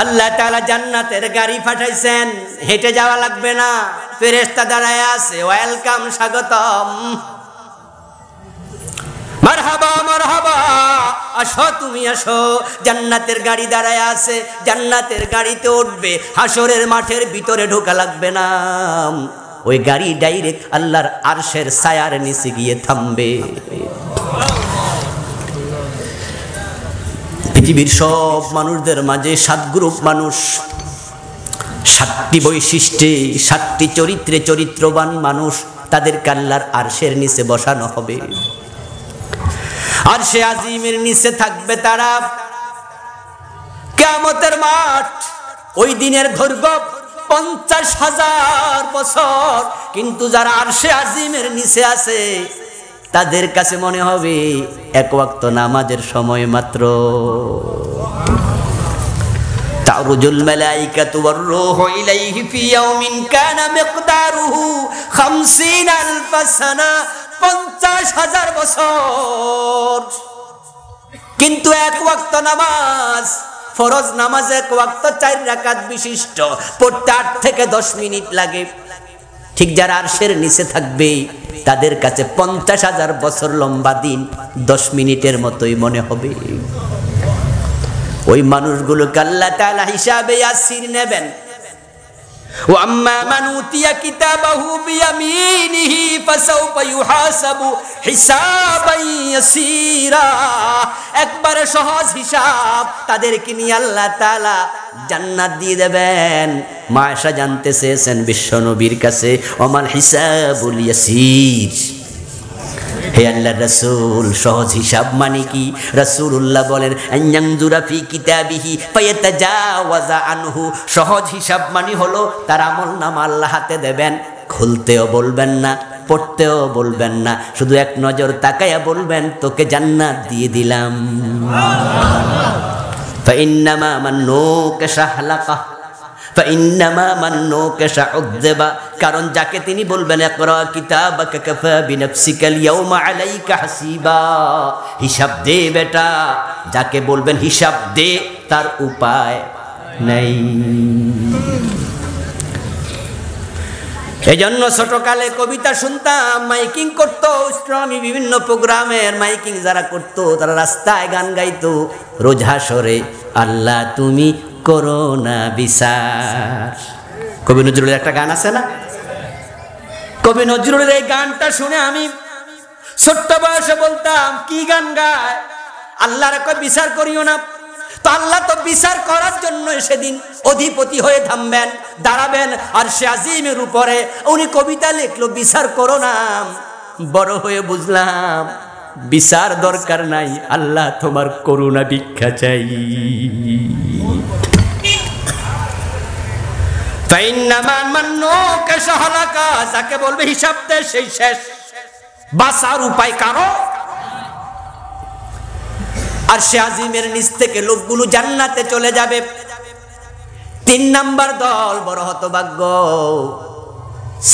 আল্লাহ তাআলা জান্নাতের গাড়ি পাঠাইছেন হেঁটে যাওয়া লাগবে না ফেরেশতা দাঁড়ায় আছে ওয়েলকাম স্বাগতম মারহাবা মারহাবা আসো তুমি আসো জান্নাতের গাড়ি দাঁড়ায় আছে জান্নাতের গাড়িতে উঠবে হাসরের মাঠের ভিতরে ঢোকা লাগবে না ওই গাড়ি ডাইরেক্ট আল্লাহর আরশের ছায়ার নিচে গিয়ে থামবে পৃথিবীর সব মানুষদের মাঝে 7 গ্রুপ মানুষ 7টি বৈশিষ্ট্যে 7টি চরিত্রে চরিত্রবান মানুষ তাদেরকে আল্লাহর আরশের নিচে বসানো হবে আরশে আজিমের নিচে থাকবে তারা কিয়ামতের মাঠ ওই দিনের দৈর্ঘ্য 50,000 বছর কিন্তু যারা আরশে আজিমের নিচে আছে তাদের কাছে মনে হবে এক ওয়াক্ত নামাজের সময় মাত্র তারুজুল মালাইকাতু ওয়ার রূহু ইলাইহি ফি ইয়াউমিন কানা মিকদারুহু 50,000 সানা 50,000 বছর কিন্তু এক ওয়াক্ত নামাজ ফরজ নামাজ এক ওয়াক্ত 4 রাকাত বিশিষ্ট পড়তে 8 থেকে 10 মিনিট লাগে ঠিক যারা আরশের নিচে থাকবে তাদের কাছে 50,000 বছর লম্বা দিন 10 মিনিটের মতোই মনে হবে ওই মানুষগুলোকে আল্লাহ তাআলা হিসাবে ইয়াসির নেবেন ওয়াম্মা মান উতিয়া কিতাবাহু বিয়ামিনিহি ফাসাউফা ইউহাসাবু হিসাবান ইয়াসীরা একবারে সহজ হিসাব তাদেরকে নিয়ে আল্লাহ তাআলা জান্নাত দিয়ে দেবেন মায়েশা জানতে চেয়েছেন বিশ্ব নবীর কাছে ওমাল হিসাবুল ইয়াসীর হে আল্লাহর রাসূল সহজ হিসাব মানে কি রাসূলুল্লাহ বলেন আনয়ানজুরা ফি কিতাবিহি ফায়াতাজাওয়াজা আনহু সহজ হিসাব মানে হলো তার আমলনামা আল্লাহ হাতে দেবেন খুলতেও বলবেন না পড়তেও বলবেন না শুধু এক নজর তাকায়া বলবেন তোকে জান্নাত দিয়ে দিলাম ফাইন্নামা মান্নুকা শাহলাকা ফাইন্নামা মান্নুকা শাউযবা, কারণ যাকে তিনি বলবেন ইকরা কিতাবাকা কাফা বিনাফসিকাল ইয়াউমা আলাইকা হাসিবা, হিসাব দে বেটা, যাকে বলবেন হিসাব দে, তার উপায় নাই। এজন্য ছোটকালে কবিতা শুনতাম, মাইকিং করতো, ইসলামী বিভিন্ন প্রোগ্রামের মাইকিং যারা করতো তারা রাস্তায় গান গাইতো, রোজ হাসরে আল্লাহ তুমি করো না বিচার। কবি নজরুলের একটা গান আছে না, কবি নজরুলের এই গানটা শুনে আমি ছোট্ট বয়সে বলতাম কি গান গায়, আল্লাহর কয় বিচার করিও না। তো আল্লাহ তো বিচার করার জন্য সেদিন অধিপতি হয়ে থামবেন, দাঁড়াবেন আর সে আজিমের উপরে। উনি কবিতা লিখলো বিচার করো না। বড় হয়ে বুঝলাম বিচার দরকার নাই, আল্লাহ তোমার করুণা ভিক্ষা চাই। যাকে বলবে হিসাব দে সেই শেষ, বাঁচার উপায় কারো। আর সে আজিমের নিচ থেকে লোকগুলো জান্নাতে চলে যাবে। 3 নাম্বার দল বড় হতভাগ্য,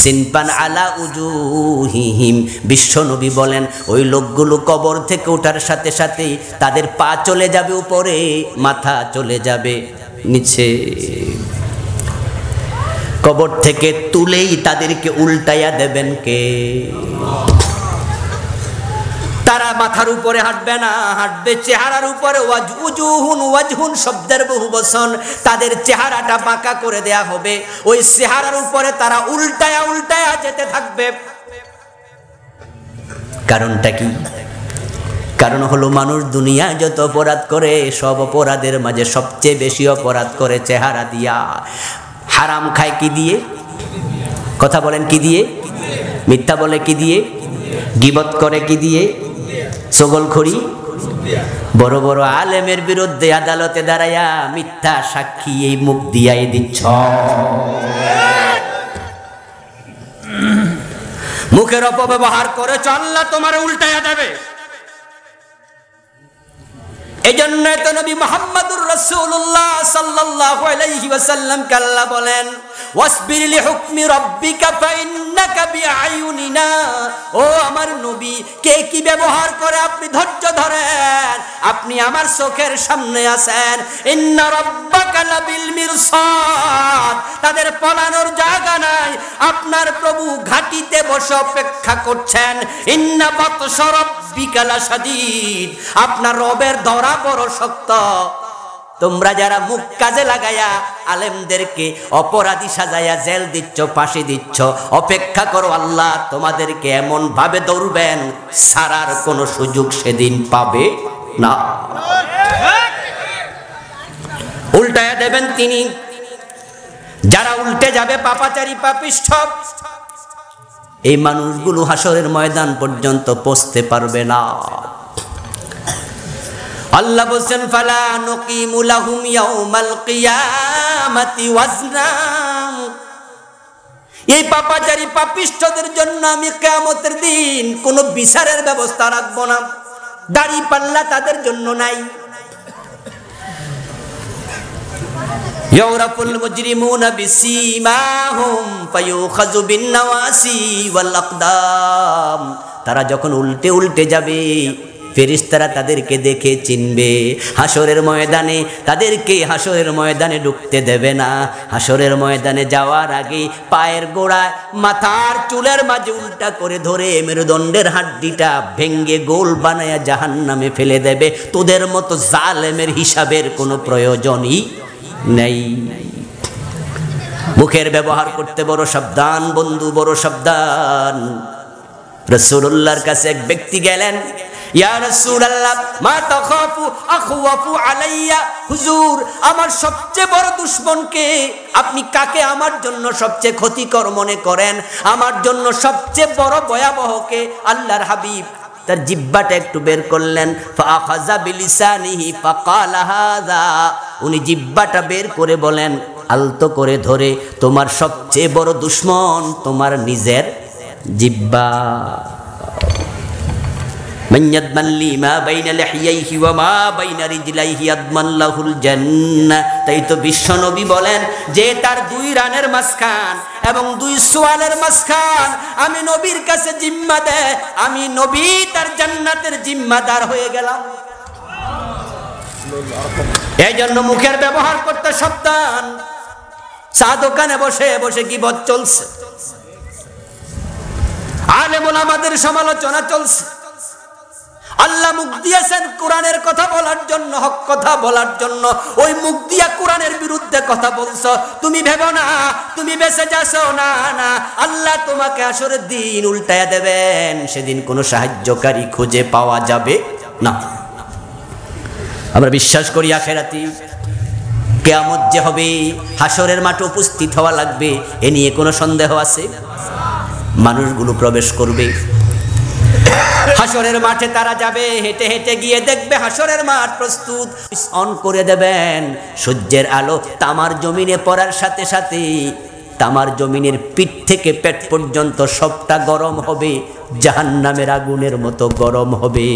সিনপান আলা উজুহিহিম, বিশ্বনবী বলেন ওই লোকগুলো কবর থেকে ওঠার সাথে সাথে তাদের পা চলে যাবে উপরে, মাথা চলে যাবে নিচে। কবর থেকে তুলেই তাদেরকে উল্টাইয়া দেবেন কে? তারা মাথার উপরে হাঁটবে না, হাঁটবে চেহারার উপরে। ওয়াজহুন, ওয়াজহুন শব্দের বহু বচন, তাদের চেহারাটা বাঁকা করে দেয়া হবে, ওই চেহারার উপরে তারা উল্টায়া উল্টায়া যেতে থাকবে। কারণটা কি? কারণ হলো মানুষ দুনিয়ায় যত অপরাধ করে সব অপরাধের মাঝে সবচেয়ে বেশি অপরাধ করে চেহারা দিয়া। হারাম খায় কি দিয়ে? কথা বলেন কি দিয়ে? মিথ্যা বলে কি দিয়ে? গীবত করে কি দিয়ে? চগলখড়ি। বড় বড় আলেমের বিরুদ্ধে আদালতে দাঁড়াইয়া মিথ্যা সাক্ষী এই মুখ দিয়াই দিচ্ছ। মুখের অপব্যবহার করে আল্লাহ তোমার উল্টাইয়া দেবে। এজন্য তো নবী মুহাম্মদুর রাসূলুল্লাহ সাল্লাল্লাহু আলাইহি ওয়াসাল্লাম কে আল্লাহ বলেন ওয়াসবির লিহুকমি রাব্বিকা ফাইন্নাকা বিআয়ুনিনা। ও আমার নবী, কে কি ব্যবহার করে আপনি ধৈর্য ধরেন, আপনি আমার চোখের সামনে আছেন। ইন্না রাব্বাকা লাবিল মিরসাদ, তাদের পলানোর জায়গা নাই, আপনার প্রভু ঘাটিতে বসে অপেক্ষা করছেন। ইন্না বাতশা রাব্বিকা লাশাদীদ, আপনার রবের ধরা বড় শক্ত। তোমরা যারা মুখ কাজে লাগাইয়া আলেমদেরকে অপরাধী সাজাইয়া জেল দিচ্ছ, ফাঁসি দিচ্ছ, অপেক্ষা করো, আল্লাহ তোমাদেরকে এমন ভাবে ধরবেন সারার কোন সুযোগ সেদিন পাবে না, উল্টায়া দেবেন তিনি। যারা উল্টে যাবে পাপাচারী পাপিষ্ঠ, এই মানুষগুলো হাসরের ময়দান পর্যন্ত পৌঁছতে পারবে না। আল্লাহ বলেন ফালা নুকিমু লাহুম ইয়াউমাল কিয়ামাতি ওয়াজনা, এই পাপাচারী পাপিষ্ঠদের জন্য আমি কিয়ামতের দিন কোনো বিচারের ব্যবস্থা রাখব না, দাড়ি পাল্লা তাদের জন্য নাই। ইয়ারাফুল মুজরিমুনা বিসীমাহুম ফায়ুখাযু বিন-নাওয়াসি ওয়াল আকদাম, তারা যখন উল্টে উল্টে যাবে ফেরেশতারা তাদেরকে দেখে চিনবে। হাসরের ময়দানে তাদেরকে হাসরের ময়দানে ঢুকতে দেবে না। হাসরের ময়দানে যাওয়ার আগে পায়ের গোড়ায় মাথার চুলের মাঝে উল্টা করে ধরে মেরুদণ্ডের হাড্ডিটা ভেঙ্গে গোল বানায়া জাহান্নামে ফেলে দেবে। তোদের মতো জালেমের হিসাবের কোনো প্রয়োজনই নেই। মুখের ব্যবহার করতে বড় সাবধান বন্ধু, বড় সাবধান। রাসূলুল্লাহর কাছে এক ব্যক্তি গেলেন, ইয়া রাসূলুল্লাহ মা তাখাফু আখওয়াফু আলাইয়া, হুজুর আমার সবচেয়ে বড় দুশমন কে? আপনি কাকে আমার জন্য সবচেয়ে ক্ষতিকর মনে করেন? আমার জন্য সবচেয়ে বড় ভয়াবহ কে? আল্লাহর হাবিব তার জিহ্বাটা একটু বের করলেন, ফাআখাযা বিলিসানিহি ফাকালা হাযা, উনি জিহ্বাটা বের করে বলেন আলতো করে ধরে, তোমার সবচেয়ে বড় দুশমন তোমার নিজের জিহ্বা। মাইয়াদমাল্লি মা বাইনা লিহিয়াইহি ওয়া মা বাইনা রিজলাইহি আদমান লাহুল জান্নাহ। তাই তো বিশ্বনবী বলেন যে তার দুই রানের মাঝখান এবং দুই সোয়ালের মাঝখান আমি নবীর কাছে জিম্মা দেয়, আমি নবী তার জান্নাতের জিম্মাদার হয়ে গেলাম। এই জন্য মুখের ব্যবহার করতে সাবধান। চা দোকানে বসে বসে গীবত চলছে, আলেম ওলামাদের সমালোচনা চলছে। আল্লাহ মুখ দিয়েছেন কোরআনের কথা বলার জন্য, হক কথা বলার জন্য। ওই মুখ দিয়া কোরআনের বিরুদ্ধে কথা বলছো, তুমি ভেবো না তুমি বেঁচে যাচ্ছ। না না, আল্লাহ তোমাকে আসরের দিন উল্টায়া দেবেন, সেদিন কোনো সাহায্যকারী খুঁজে পাওয়া যাবে না। আমরা বিশ্বাস করি আখিরাতে কিয়ামত যে হবে, হাসরের মাঠে উপস্থিত হওয়া লাগবে, এ নিয়ে কোনো সন্দেহ আছে? মানুষগুলো প্রবেশ করবে হাসরের মাঠে, তারা যাবে হেঁটে হেঁটে গিয়ে দেখবে হাসরের মাঠ প্রস্তুত। অন করে দেবেন, সূর্যের আলো তামার জমিনে পড়ার সাথে সাথে তামার জমিনের পিঠ থেকে পেট পর্যন্ত সবটা গরম হবে, জাহান্নামের আগুনের মতো গরম হবে।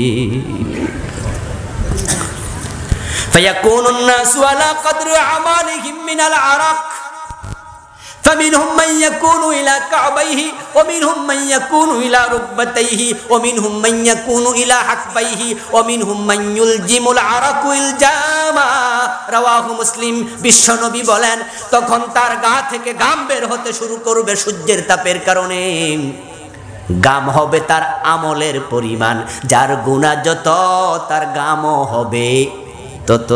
ফায়াকুনুন নাসু আলা কদরি আমালিহিম মিনাল আরাক فمنهم من يكون إلى كعبيه ومنهم من يكون إلى ركبتيه ومنهم من يكون إلى حقبيه ومنهم من يلجم العرق الجاما رواه মুসলিম। বিশ্বনবী বলেন তখন তার গা থেকে ঘাম বের হতে শুরু করবে সূর্যের তাপের কারণে। ঘাম হবে তার আমলের পরিমাণ, যার গুনাহ যত তার ঘামও হবে তত।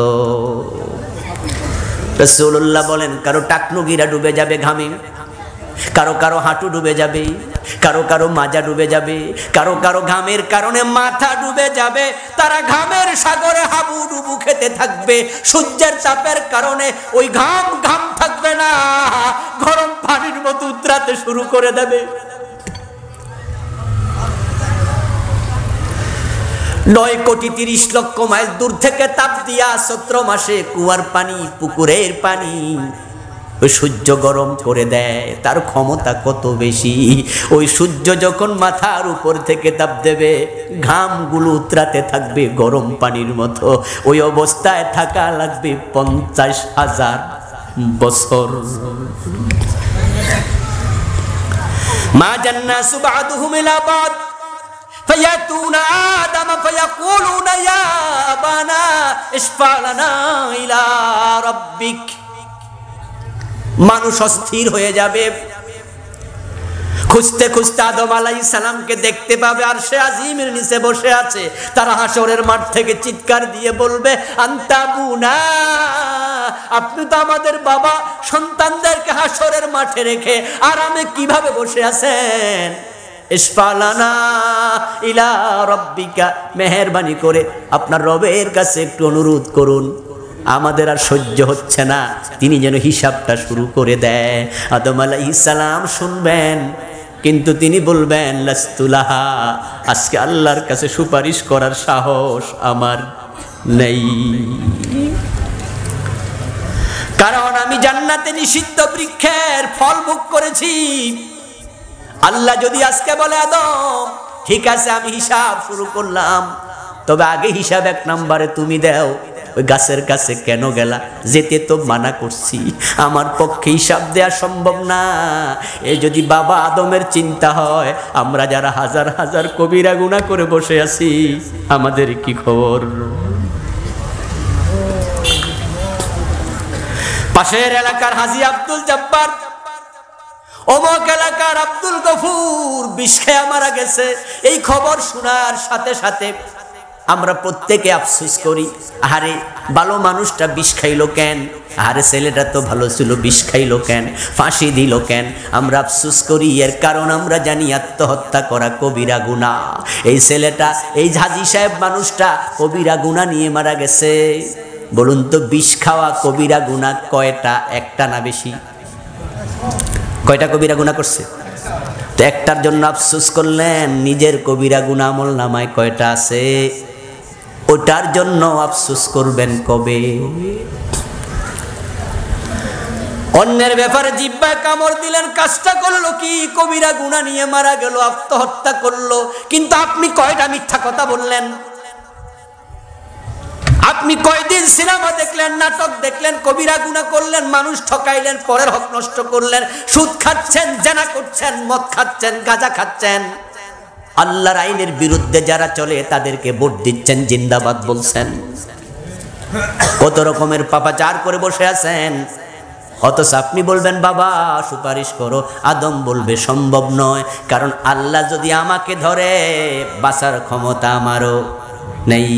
রাসূলুল্লাহ বলেন কারো টাকনুগিরা ডুবে যাবে ঘামে, কারো কারো হাঁটু ডুবে যাবে, কারো কারো মাজা ডুবে যাবে, কারো কারো ঘামের কারণে মাথা ডুবে যাবে। তারা ঘামের সাগরে হাবুডুবু খেতে থাকবে। সূর্যের তাপের কারণে ওই ঘাম ঘাম থাকবে না, গরম পানির মতো উতরাতে শুরু করে দেবে। 9,30,00,000 মাইল দূর থেকে তাপ দিয়া চৈত্র মাসে কুয়ার পানি, পুকুরের পানি ওই সূর্য গরম করে দেয়। তার ক্ষমতা কত বেশি! ওই সূর্য যখন মাথার উপর থেকে তাপ দেবে, ঘামগুলো উতরাতে থাকবে গরম পানির মতো। ওই অবস্থায় থাকা লাগবে 50,000 বছর। মা জান্নাসু বাদুহুম ইলা বাদ فيأتون آدم فيقولون يا أبانا اشفع لنا إلى ربك। মানুষ অস্থির হয়ে যাবে, খুঁজতে খুঁজতে আদম আলাইহিস সালামকে দেখতে পাবে, আর সে আজিমের নিচে বসে আছে। তারা হাসরের মাঠ থেকে চিৎকার দিয়ে বলবে আনতা বুনা, আপনি তো আমাদের বাবা, সন্তানদেরকে হাসরের মাঠে রেখে আরামে কিভাবে বসে আছেন? ইসফালানা ইলা রাব্বিকা, মেহেরবানি করে আপনার রবের কাছে একটু অনুরোধ করুন, আমাদের আর সহ্য হচ্ছে না, তিনি যেন হিসাবটা শুরু করে দেয়। আদম আলাইহিস সালাম শুনবেন, কিন্তু তিনি বলবেন লাস্তুলাহা, আজকে আল্লাহর কাছে সুপারিশ করার সাহস আমার নেই, কারণ আমি জান্নাতে নিষিদ্ধ বৃক্ষের ফল ভোগ করেছি। আল্লাহ যদি আজকে বলে আদম ঠিক আছে আমি হিসাব শুরু করলাম, তবে আগে হিসাব 1 নম্বরে তুমি দাও, ওই গাছের কাছে কেন গেলা? যেতে তো মানা করছি, আমার পক্ষে হিসাব দেয়া সম্ভব না। এই যদি বাবা আদমের চিন্তা হয়, আমরা যারা হাজার হাজার কবিরা গুনাহ করে বসে আছি, আমাদের কি খবর? পাশের এলাকার হাজী আব্দুল জব্বার, অমুক এলাকার আব্দুল গফুর বিষ খেয়ে মারা গেছে। এই খবর শোনার সাথে সাথে আমরা প্রত্যেকে আফসোস করি, আরে ভালো মানুষটা বিষ খাইলো কেন? আরে ছেলেটা তো ভালো ছিল, বিষ খাইলো কেন? ফাঁসি দিল কেন? আমরা আফসোস করি, এর কারণ আমরা জানি আত্মহত্যা করা কবিরা গুনাহ। এই ছেলেটা, এই হাজী সাহেব মানুষটা কবিরা গুনাহ নিয়ে মারা গেছে। বলুন তো বিষ খাওয়া কবিরা গুনাহ কয়টা? একটা না বেশি? কয়টা কবিরা গুনাহ করছে? তো একটার জন্য আফসোস করলেন, নিজের কবিরা গুনাহ আমল নামায় কয়টা আছে? ওটার জন্য আফসোস করবেন কবে? অন্যের ব্যাপারে জিহ্বায় কামড় দিলেন, কাজটা করলো কি? কবিরা গুনাহ নিয়ে মারা গেল, আত্মহত্যা করলো। কিন্তু আপনি কয়টা মিথ্যা কথা বললেন? আপনি কয়দিন সিনেমা দেখলেন, নাটক দেখলেন, কবিরা গুনাহ করলেন, মানুষ ঠকাইলেন, পরের হক নষ্ট করলেন, সুদ খাচ্ছেন, জেনা করছেন, মদ খাচ্ছেন, গাঁজা খাচ্ছেন। আল্লাহর আইনের বিরুদ্ধে যারা চলে তাদেরকে ভোট দিচ্ছেন, জিন্দাবাদ বলছেন। কত রকমের পাপাচার করে বসে আছেন, অথচ আপনি বলবেন বাবা সুপারিশ করো। আদম বলবে সম্ভব নয়, কারণ আল্লাহ যদি আমাকে ধরে বাঁচার ক্ষমতা আমারও নেই।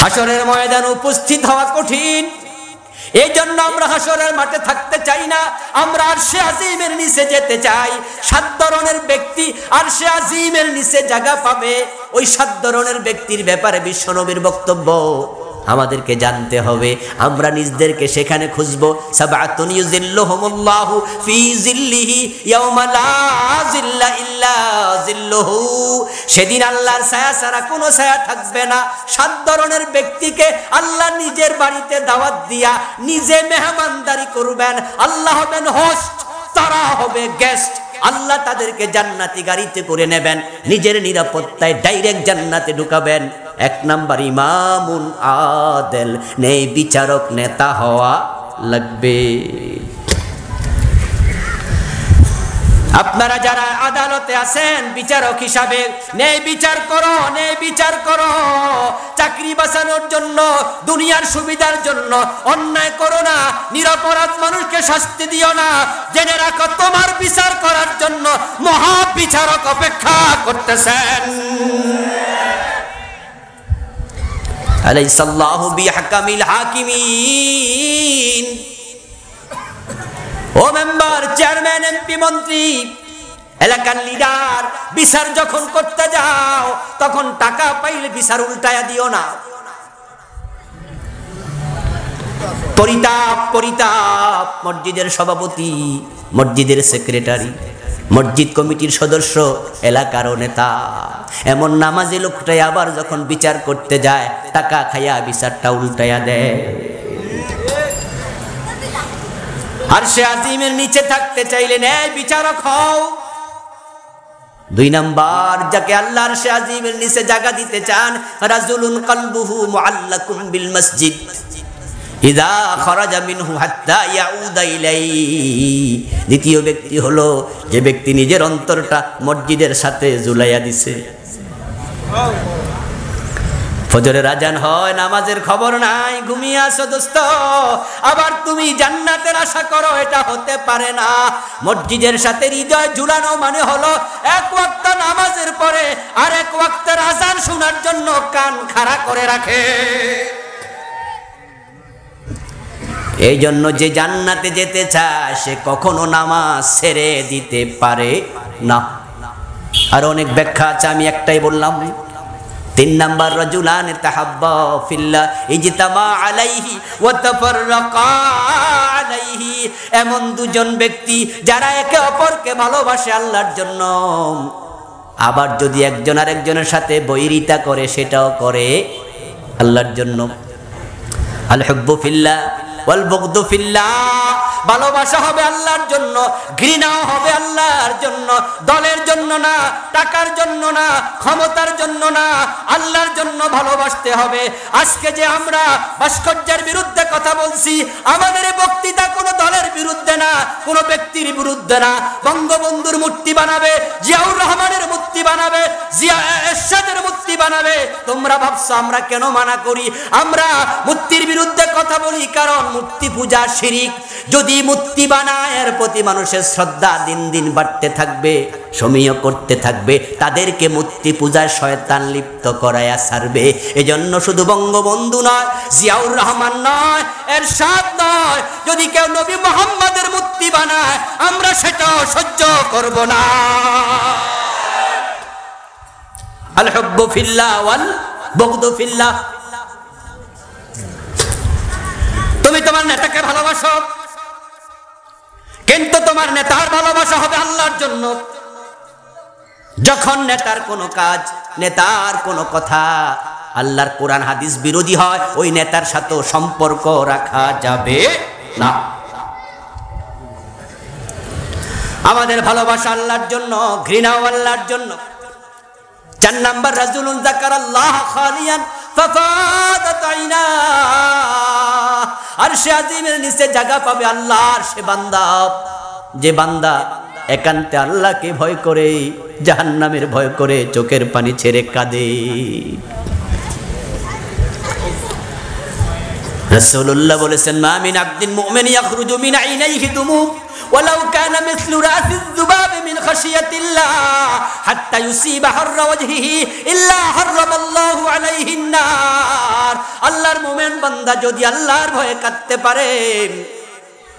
হাসরের ময়দানে উপস্থিত হওয়া কঠিন, এই জন্য আমরা হাসরের মাঠে থাকতে চাই না, আমরা আরশে আজিমের নিচে যেতে চাই। 7 ধরনের ব্যক্তি আরশে আজিমের নিচে জায়গা পাবে। ওই 7 ধরনের ব্যক্তির ব্যাপারে বিশ্বনবীর বক্তব্য আমাদেরকে জানতে হবে, আমরা নিজেদেরকে সেখানে খুঁজবো। সাবাতুন ইউজিল্লুহুমুল্লাহু ফি জিল্লিহি ইয়াওমা লা জিল্লা ইল্লা জিল্লুহু, সেদিন আল্লাহর ছায়া ছাড়া কোনো ছায়া থাকবে না। 7 ধরনের ব্যক্তিকে আল্লাহ নিজের বাড়িতে দাওয়াত দিয়া নিজে মেহমানদারি করবেন। আল্লাহ হবেন হোস্ট, তারা হবে গেস্ট। আল্লাহ তাদেরকে জান্নাতি গাড়িতে করে নেবেন, নিজের নিরাপত্তায় ডাইরেক্ট জান্নাতে ঢুকাবেন। 1 নাম্বার ইমামুন আদেল, ন্যায় বিচারক নেতা হওয়া লাগবে। আপনারা যারা আদালতে আছেন বিচারক হিসাবে, ন্যায় বিচার করো, ন্যায় বিচার করো। চাকরি বাঁচানোর জন্য, দুনিয়ার সুবিধার জন্য অন্যায় করো না, নিরপরাধ মানুষকে শাস্তি দিও না। জেনে রাখো তোমার বিচার করার জন্য মহা বিচারক অপেক্ষা করতেছেন। আলাইসাল্লাহু বিহাকামিল হাকিমিন। ও মেম্বার, চেয়ারম্যান, এমপি, মন্ত্রী, এলাকার লিডার, বিচার যখন করতে যাও তখন টাকা পাইলে বিচার উল্টায়া দিও না। পরিতাপ, পরিতাপ। মসজিদের সভাপতি, মসজিদের সেক্রেটারি, মসজিদ কমিটির সদস্য, এলাকারও নেতা, এমন নামাজি লোকটাই আবার যখন বিচার করতে যায় টাকা খাইয়া বিচারটা উল্টায়া দেয়। আরশে আজিমের নিচে থাকতে চাইলে ন্যায় বিচারক হও। 2 নাম্বার, যাকে আল্লাহ আরশে আজিমের নিচে জায়গা দিতে চান, রাজুলুন কলবুহু মুআল্লাকুম বিল মসজিদ ইযা খারাজা মিনহু হাত্তা ইয়াউদা ইলাইহি। দ্বিতীয় ব্যক্তি হলো যে ব্যক্তি নিজের অন্তরটা মসজিদের সাথে ঝুলাইয়া দিছে। ফজরের আজান হয়, নামাজের খবর নাই, ঘুমিয়ে আসো দোস্ত। আবার তুমি জান্নাতের আশা করো, এটা হতে পারে না। মসজিদের সাথে হৃদয় ঝুলানো মানে হলো 1 ওয়াক্ত নামাজের পরে আর 1 ওয়াক্তের আজান শোনার জন্য কান খাড়া করে রাখে। এই জন্য যে জান্নাতে যেতে চায় সে কখনো নামাজ ছেড়ে দিতে পারে না। আর অনেক ব্যাখ্যা আছে, আমি একটাই বললাম। 3 নাম্বার, রাজুলান তাহাব্বা ফিল্লাহ ইজতামা আলাইহি ওয়া তাফাররাকা আলাইহি। এমন 2জন ব্যক্তি যারা একে অপরকে ভালোবাসে আল্লাহর জন্য, আবার যদি একজন আরেকজনের সাথে বৈরিতা করে সেটাও করে আল্লাহর জন্য। আল হুব্বু ফিল্লাহ ওয়াল বুগদু ফিল্লাহ। ভালোবাসা হবে আল্লাহর জন্য, ঘৃণাও হবে আল্লাহর জন্য। দলের জন্য না, টাকার জন্য না, ক্ষমতার জন্য না, আল্লাহর জন্য ভালোবাসতে হবে। আজকে যে আমরা ভাস্কর্যের বিরুদ্ধে কথা বলছি, আমাদের বক্তৃতা কোনো দলের বিরুদ্ধে না, কোনো ব্যক্তির বিরুদ্ধে না। বঙ্গবন্ধুর মূর্তি বানাবে, জিয়াউর রহমানের মূর্তি বানাবে, জিয়া এরশাদের মূর্তি বানাবে। তোমরা ভাবছো আমরা কেন মানা করি? আমরা মূর্তির বিরুদ্ধে কথা বলি কারণ মূর্তি পূজা শিরিক। যদি মূর্তি বানায় এর প্রতি মানুষের শ্রদ্ধা দিন দিন বাড়তে থাকবে, সমীহ করতে থাকবে, তাদেরকে মূর্তি পূজায় শয়তান লিপ্ত করায়া ছাড়বে। এজন্য শুধু বঙ্গবন্ধু নয়, জিয়াউর রহমান নয়, এরশাদ নয়, যদি কেউ নবী মুহাম্মদের মূর্তি বানায় আমরা সেটাও সহ্য করব না। আল হুব্বু ফিল্লাহ ওয়াল বুগদু ফিল্লাহ। তুমি তোমার নেতাকে ভালোবাসো, কিন্তু তোমার নেতার ভালোবাসা হবে আল্লাহর জন্য। যখন নেতার কোনো কাজ, নেতার কোনো কথা আল্লাহর কোরআন হাদিস বিরোধী হয়, ওই নেতার সাথে সম্পর্ক রাখা যাবে না। আমাদের ভালোবাসা আল্লাহর জন্য, ঘৃণাও আল্লাহর জন্য। 4 নাম্বার, রাজুলুন যাকারাল্লাহ খালিয়ান ফাফাদাত আইনা। আরশে আজিমের নিচে জায়গা পাবে আল্লাহর সে বান্দা, যে বান্দা একান্তে আল্লাহকে ভয় করে, জাহান্নামের ভয় করে চোখের পানি ছেড়ে কাঁদে। রাসূলুল্লাহ বলেছেন, মা মিন আবদিন মুমিন ইয়াখরুজু মিন আইনাইহি দুমু ওয়ালাউ কানা মিসলু রাসিয যুবাব মিন খাশিয়াতিল্লাহ হাত্তা ইউসিবা হাররা ওয়াজহিহি ইল্লা হারামাল্লাহু আলাইহিন নার। আল্লাহর মুমিন বান্দা যদি আল্লাহর ভয়ে কাঁদতে পারে,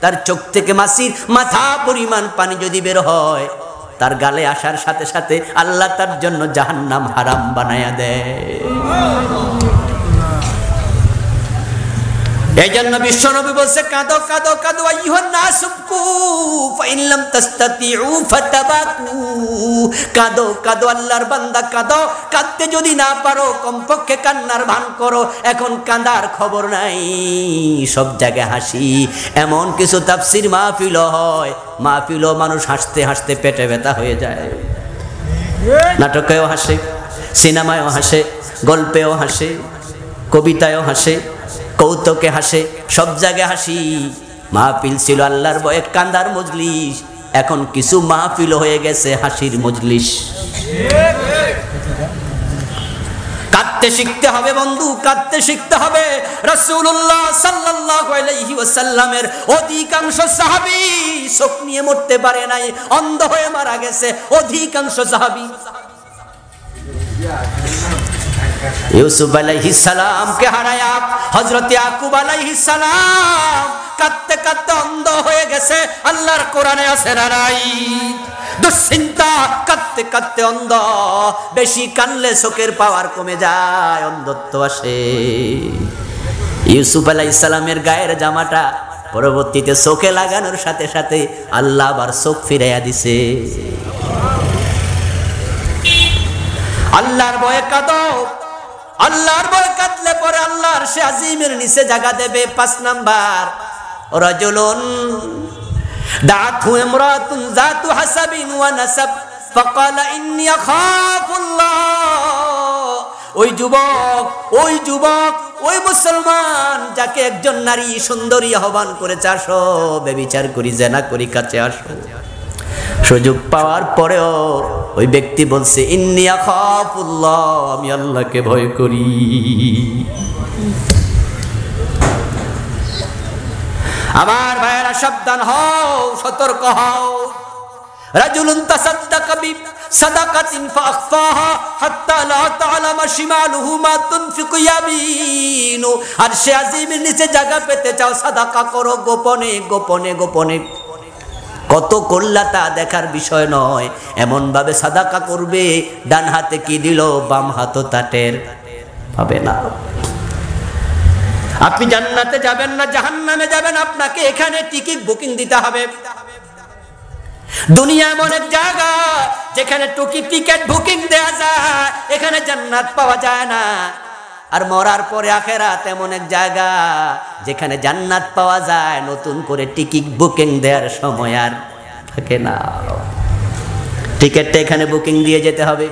তার চোখ থেকে মাছির মাথা পরিমাণ পানি যদি বের হয়, তার গালে আসার সাথে সাথে আল্লাহ তার জন্য জাহান্নাম হারাম বানায়া দেয়। এই জন্য বিশ্বনবী বলছে, কাঁদো কাঁদো কাঁদো আইয়ুহান নাস উবকু ফাইন লাম তাসতাতিউ ফাতাবাকু। কাঁদো কাঁদো আল্লাহর বান্দা কাঁদো, কাঁদতে যদি না পারো কমপক্ষে কান্নার ভান করো। এখন কাঁদার খবর নাই, সব জায়গায় হাসি। এমন কিছু তাফসীর মাহফিল হয়, মাহফিলও মানুষ হাসতে হাসতে পেটে ব্যথা হয়ে যায়। নাটকেও হাসে, সিনেমায়ও হাসে, গল্পেও হাসে, কবিতায়ও হাসে, কৌতুকে হাসে, সব জায়গায় হাসি। মাহফিল ছিল আল্লাহর ভয়ে কান্দার মজলিস, এখন কিছু মাহফিল হয়ে গেছে হাসির মজলিস। কাঁদতে শিখতে হবে বন্ধু, কাঁদতে শিখতে হবে। রাসূলুল্লাহ সাল্লাল্লাহু আলাইহি ওয়াসাল্লামের অধিকাংশ সাহাবী চোখ নিয়ে মরতে পারে নাই, অন্ধ হয়ে মারা গেছে অধিকাংশ সাহাবী। ইউসুফ আলাইহিস সালামকে হারায়া হযরত ইয়াকুব আলাইহিস সালাম কাঁদতে কাঁদতে অন্ধ হয়ে গেছে। আল্লাহর কোরআনে আছে না নাই? দুশ্চিন্তা, কাঁদতে কাঁদতে অন্ধ। বেশি কানলে চোখের পাওয়ার কমে যায়, অন্ধত্ব আসে। ইউসুফ আলাইহিস সালামের গায়ের জামাটা পরবর্তীতে চোখে লাগানোর সাথে সাথে আল্লাহ আবার চোখ ফিরাইয়া দিছে। আল্লাহর ভয়ে কাঁদো, আল্লাহর ভয়ে কাঁদলে পরে আল্লাহর সে আজিমের নিচে জায়গা দেবে। 5 নাম্বার, রাজুলুন দাআতহু ইমরাতুন যাতু হাসাবিন ওয়া নাসাব ফাকালা ইন্নী আখাফুল্লাহ। ওই যুবক, ওই যুবক, ওই মুসলমান যাকে একজন নারী সুন্দরী আহ্বান করেছে, আসো ব্যভিচার করি, জেনা করি, কাছে আসো। সুযোগ পাওয়ার পরেও ওই ব্যক্তি বলছে, ইন্নী আখাফুল্লাহ, আমি আল্লাহকে ভয় করি। আমার ভাইয়েরা সাবধান হও, সতর্ক হও। রাজুলুন তাসাদ্দাকা বিসাদাকাতিন ফাআখফাহা হাত্তা লা তা'লামা শিমালুহু মা তুনফিকু ইয়ামিনু। আর সে আজিমের নিচে জায়গা পেতে চাও, সাদাকা করো গোপনে গোপনে গোপনে। কত করলা তা দেখার বিষয় নয়, এমন ভাবে সাদাকা করবে ডান হাতে কি দিল বাম হাতও তা টের পাবে না। আপনি জান্নাতে যাবেন না জাহান্নামে যাবেন, আপনাকে এখানে টিকিট বুকিং দিতে হবে। দুনিয়া এমন এক জায়গা যেখানে টিকিট বুকিং দেয়া যায়, এখানে জান্নাত পাওয়া যায় না। আর মরার পরে আখিরাত এমন এক জায়গা যেখানে জান্নাত পাওয়া যায়, নতুন করে টিকিট বুকিং দেওয়ার সময় আর থাকে না। টিকিটটা এখানে বুকিং দিয়ে যেতে হবে।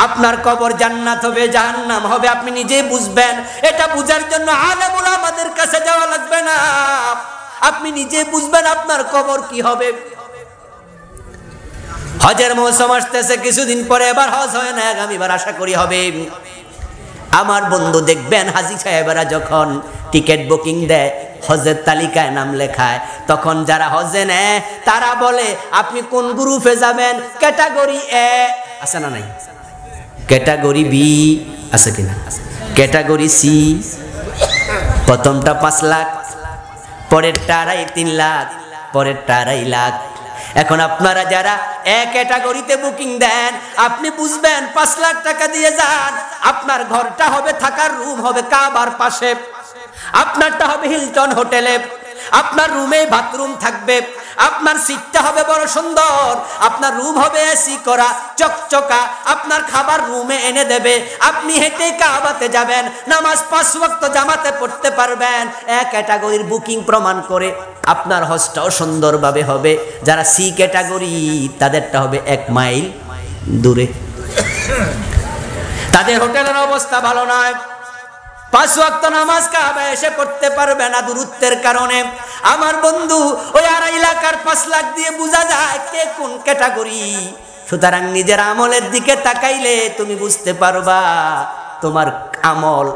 আপনার কবর জান্নাত হবে জাহান্নাম হবে আপনি নিজেই বুঝবেন। এটা বুঝার জন্য আলেম উলামাদের কাছে যাওয়া লাগবে না, আপনি নিজে বুঝবেন আপনার কবর কি হবে। হজের মৌসুম আসতেছে, কিছুদিন পরে এবার হজ হয় না, আগামীবার আশা করি হবে। আমার বন্ধু দেখবেন হাজী সাহেবেরা যখন টিকিট বুকিং দেয়, হজের তালিকায় নাম লেখায়, তখন যারা হজে নেয় তারা বলে আপনি কোন গ্রুপে যাবেন। ক্যাটাগরি এ আছে না নাই? ক্যাটাগরি বি আছে কিনা? ক্যাটাগরি সি প্রথমটা 5 লাখ, পরেরটা 2.5-3 লাখ, পরেরটা 2.5 লাখ। এখন আপনারা যারা এক ক্যাটাগরিতে বুকিং দেন, আপনি বুঝবেন 5 লাখ টাকা দিয়ে যান, আপনার ঘরটা হবে থাকার রুম হবে কাবার পাশে, আপনারটা হবে হিলটন হোটেলে, আপনার রুমে বাথরুম থাকবে, আপনার সিটটা হবে বড় সুন্দর, আপনার রুম হবে এসি করা চকচকা, আপনার খাবার রুমে এনে দেবে, আপনি হেঁটে কাবাতে যাবেন, নামাজ 5 ওয়াক্ত জামাতে পড়তে পারবেন। এক ক্যাটাগরির বুকিং প্রমাণ করে আপনার হজটাও সুন্দরভাবে হবে। যারা সি ক্যাটাগরি তাদেরটা হবে 1 মাইল দূরে, তাদের হোটেলের অবস্থা ভালো নয়, 5 ওয়াক্ত নামাজ কাবা এসে পড়তে পারবে না দূরত্বের কারণে। আমার বন্ধু, ওই আড়াই লাখ আর 5 লাখ দিয়ে বোঝা যায় কে কোন ক্যাটাগরি। সুতরাং নিজের আমলের দিকে তাকাইলে তুমি বুঝতে পারবা, তোমার আমল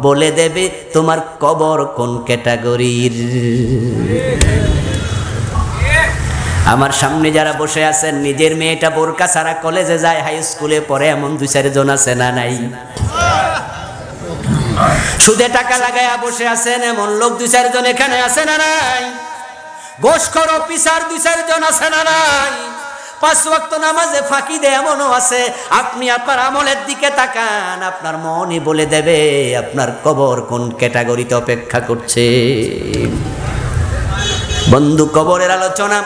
বলে দেবে তোমার কবর কোন ক্যাটাগরির। আমার সামনে যারা বসে আছেন, নিজের মেয়েটা বোরকা ছাড়া কলেজে যায়, হাই স্কুলে পড়ে, এমন 2-4 জন আছে না নাই? সুদে টাকা লাগায়া বসে আছেন এমন লোক 2-4 জন এখানে আছে না নাই? ঘুষখোর অফিসার 2-4 জন আছে না নাই? 5 ওয়াক্ত নামাজে ফাঁকি দেয় এমনও আছে। আপনি আপনার আমলের দিকে তাকান, আপনার মনই বলে দেবে আপনার কবর কোন ক্যাটাগরিতে অপেক্ষা করছে। বন্ধু, কবরের আলোচনা,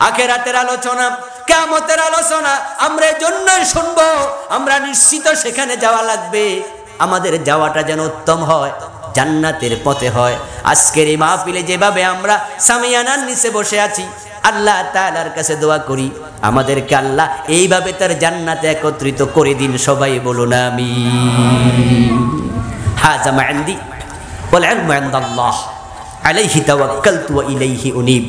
আখিরাতের আলোচনা, কিয়ামতের আলোচনা আমরা এজন্যই শুনবো, আমরা নিশ্চিত সেখানে যাওয়া লাগবে। আমাদের যাওয়াটা যেন উত্তম হয়, জান্নাতের পথে হয়। আজকের এই মাহফিলে যেভাবে আমরা সামিয়ানার নিচে বসে আছি, আল্লাহ তাআলার কাছে দোয়া করি আমাদেরকে আল্লাহ এইভাবে তার জান্নাতে একত্রিত করে দিন। সবাই বলুন আমিন। হাযা মা ইনদি ওয়াল ইলমু ইনদাল্লাহ আলাইহি তাওয়াক্কালতু ওয়া ইলাইহি উনীব।